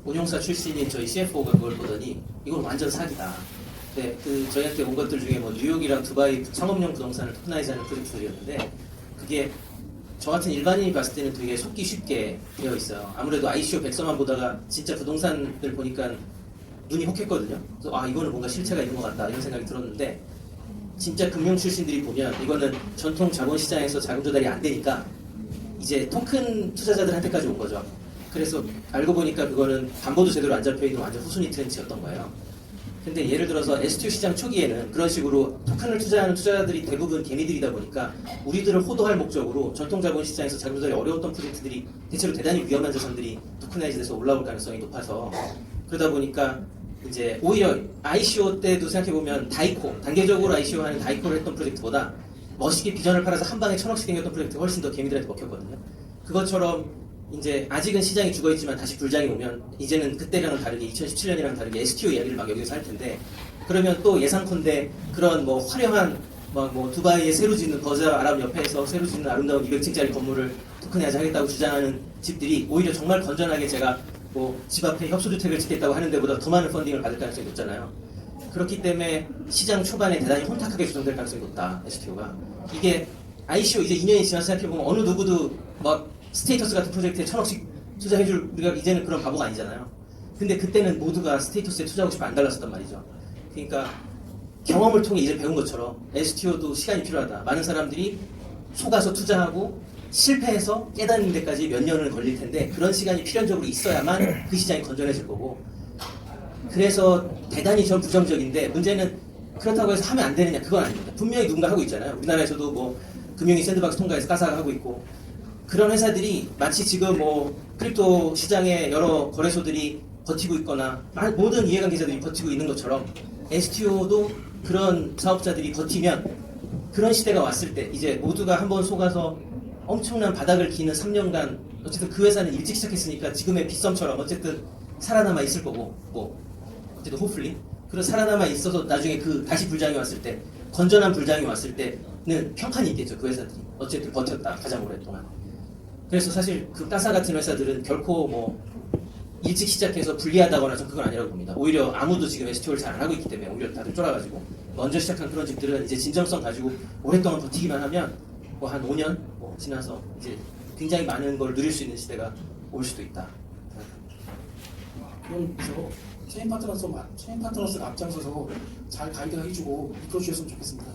운용사 출신인 저희 CFO가 그걸 보더니 이건 완전 사기다. 근데 그 저희한테 온 것들 중에 뭐 뉴욕이랑 두바이 상업용 부동산을 토크나이즈하는 프로젝트들이었는데 그게 저 같은 일반인이 봤을 때는 되게 속기 쉽게 되어 있어요. 아무래도 ICO 백서만 보다가 진짜 부동산을 보니까 눈이 혹했거든요. 그래서 이거는 뭔가 실체가 있는 것 같다 이런 생각이 들었는데 진짜 금융 출신들이 보면 이거는 전통 자본시장에서 자금 조달이 안 되니까 이제 토큰 투자자들한테까지 온 거죠. 그래서 알고 보니까 그거는 담보도 제대로 안 잡혀있는 완전 후순위 트렌치였던 거예요. 근데 예를 들어서 STO 시장 초기에는 그런 식으로 토큰을 투자하는 투자자들이 대부분 개미들이다 보니까 우리들을 호도할 목적으로 전통 자본 시장에서 자금 조달이 어려웠던 프로젝트들이 대체로 대단히 위험한 자산들이 토큰나이즈돼서 올라올 가능성이 높아서 그러다 보니까 이제 오히려 ICO 때도 생각해보면 다이코, 단계적으로 ICO 하는 다이코를 했던 프로젝트보다 멋있게 비전을 팔아서 한 방에 1000억씩 생겼던 프로젝트가 훨씬 더 개미들한테 먹혔거든요. 그것처럼 이제 아직은 시장이 죽어있지만 다시 불장이 오면 이제는 그때랑은 다르게 2017년이랑 다르게 STO 이야기를 막 여기서 할 텐데 그러면 또 예상컨대 그런 뭐 화려한 뭐 두바이에 새로 짓는 버즈 아랍 옆에서 새로 짓는 아름다운 200층짜리 건물을 토큰화해서 하겠다고 주장하는 집들이 오히려 정말 건전하게 제가 뭐 집 앞에 협소주택을 짓겠다고 하는 데보다 더 많은 펀딩을 받을 가능성이 높잖아요. 그렇기 때문에 시장 초반에 대단히 혼탁하게 조정될 가능성이 높다. STO가. 이게 ICO 이제 2년이 지나서 생각해보면 어느 누구도 막 스테이터스 같은 프로젝트에 1,000억씩 투자해줄 우리가 이제는 그런 바보가 아니잖아요. 근데 그때는 모두가 스테이터스에 투자하고 싶어 안 달랐었단 말이죠. 그러니까 경험을 통해 이제 배운 것처럼 STO도 시간이 필요하다. 많은 사람들이 속아서 투자하고 실패해서 깨닫는 데까지 몇 년을 걸릴 텐데 그런 시간이 필연적으로 있어야만 그 시장이 건전해질 거고, 그래서 대단히 전 부정적인데 문제는 그렇다고 해서 하면 안 되느냐, 그건 아닙니다. 분명히 누군가 하고 있잖아요. 우리나라에서도 뭐 금융위 샌드박스 통과해서 까사가 하고 있고, 그런 회사들이 마치 지금 뭐 크립토 시장의 여러 거래소들이 버티고 있거나 모든 이해관계자들이 버티고 있는 것처럼 STO도 그런 사업자들이 버티면 그런 시대가 왔을 때 이제 모두가 한번 속아서 엄청난 바닥을 기는 3년간 어쨌든 그 회사는 일찍 시작했으니까 지금의 빗썸처럼 어쨌든 살아남아 있을 거고, 뭐 어쨌든 호플리 그런 살아남아 있어서 나중에 그 다시 불장이 왔을 때, 건전한 불장이 왔을 때는 평판이 있겠죠. 그 회사들이 어쨌든 버텼다 가장 오랫동안. 그래서 사실 그 까사 같은 회사들은 결코 뭐 일찍 시작해서 불리하다거나 좀 그건 아니라고 봅니다. 오히려 아무도 지금 STO를 잘 안 하고 있기 때문에 오히려 다들 쫄아가지고 먼저 시작한 그런 집들은 이제 진정성 가지고 오랫동안 버티기만 하면 뭐 한 5년 뭐 지나서 이제 굉장히 많은 걸 누릴 수 있는 시대가 올 수도 있다. 그래서 체인 파트너스가 앞장서서 잘 가이드 해주고 이끌어주셨으면 좋겠습니다.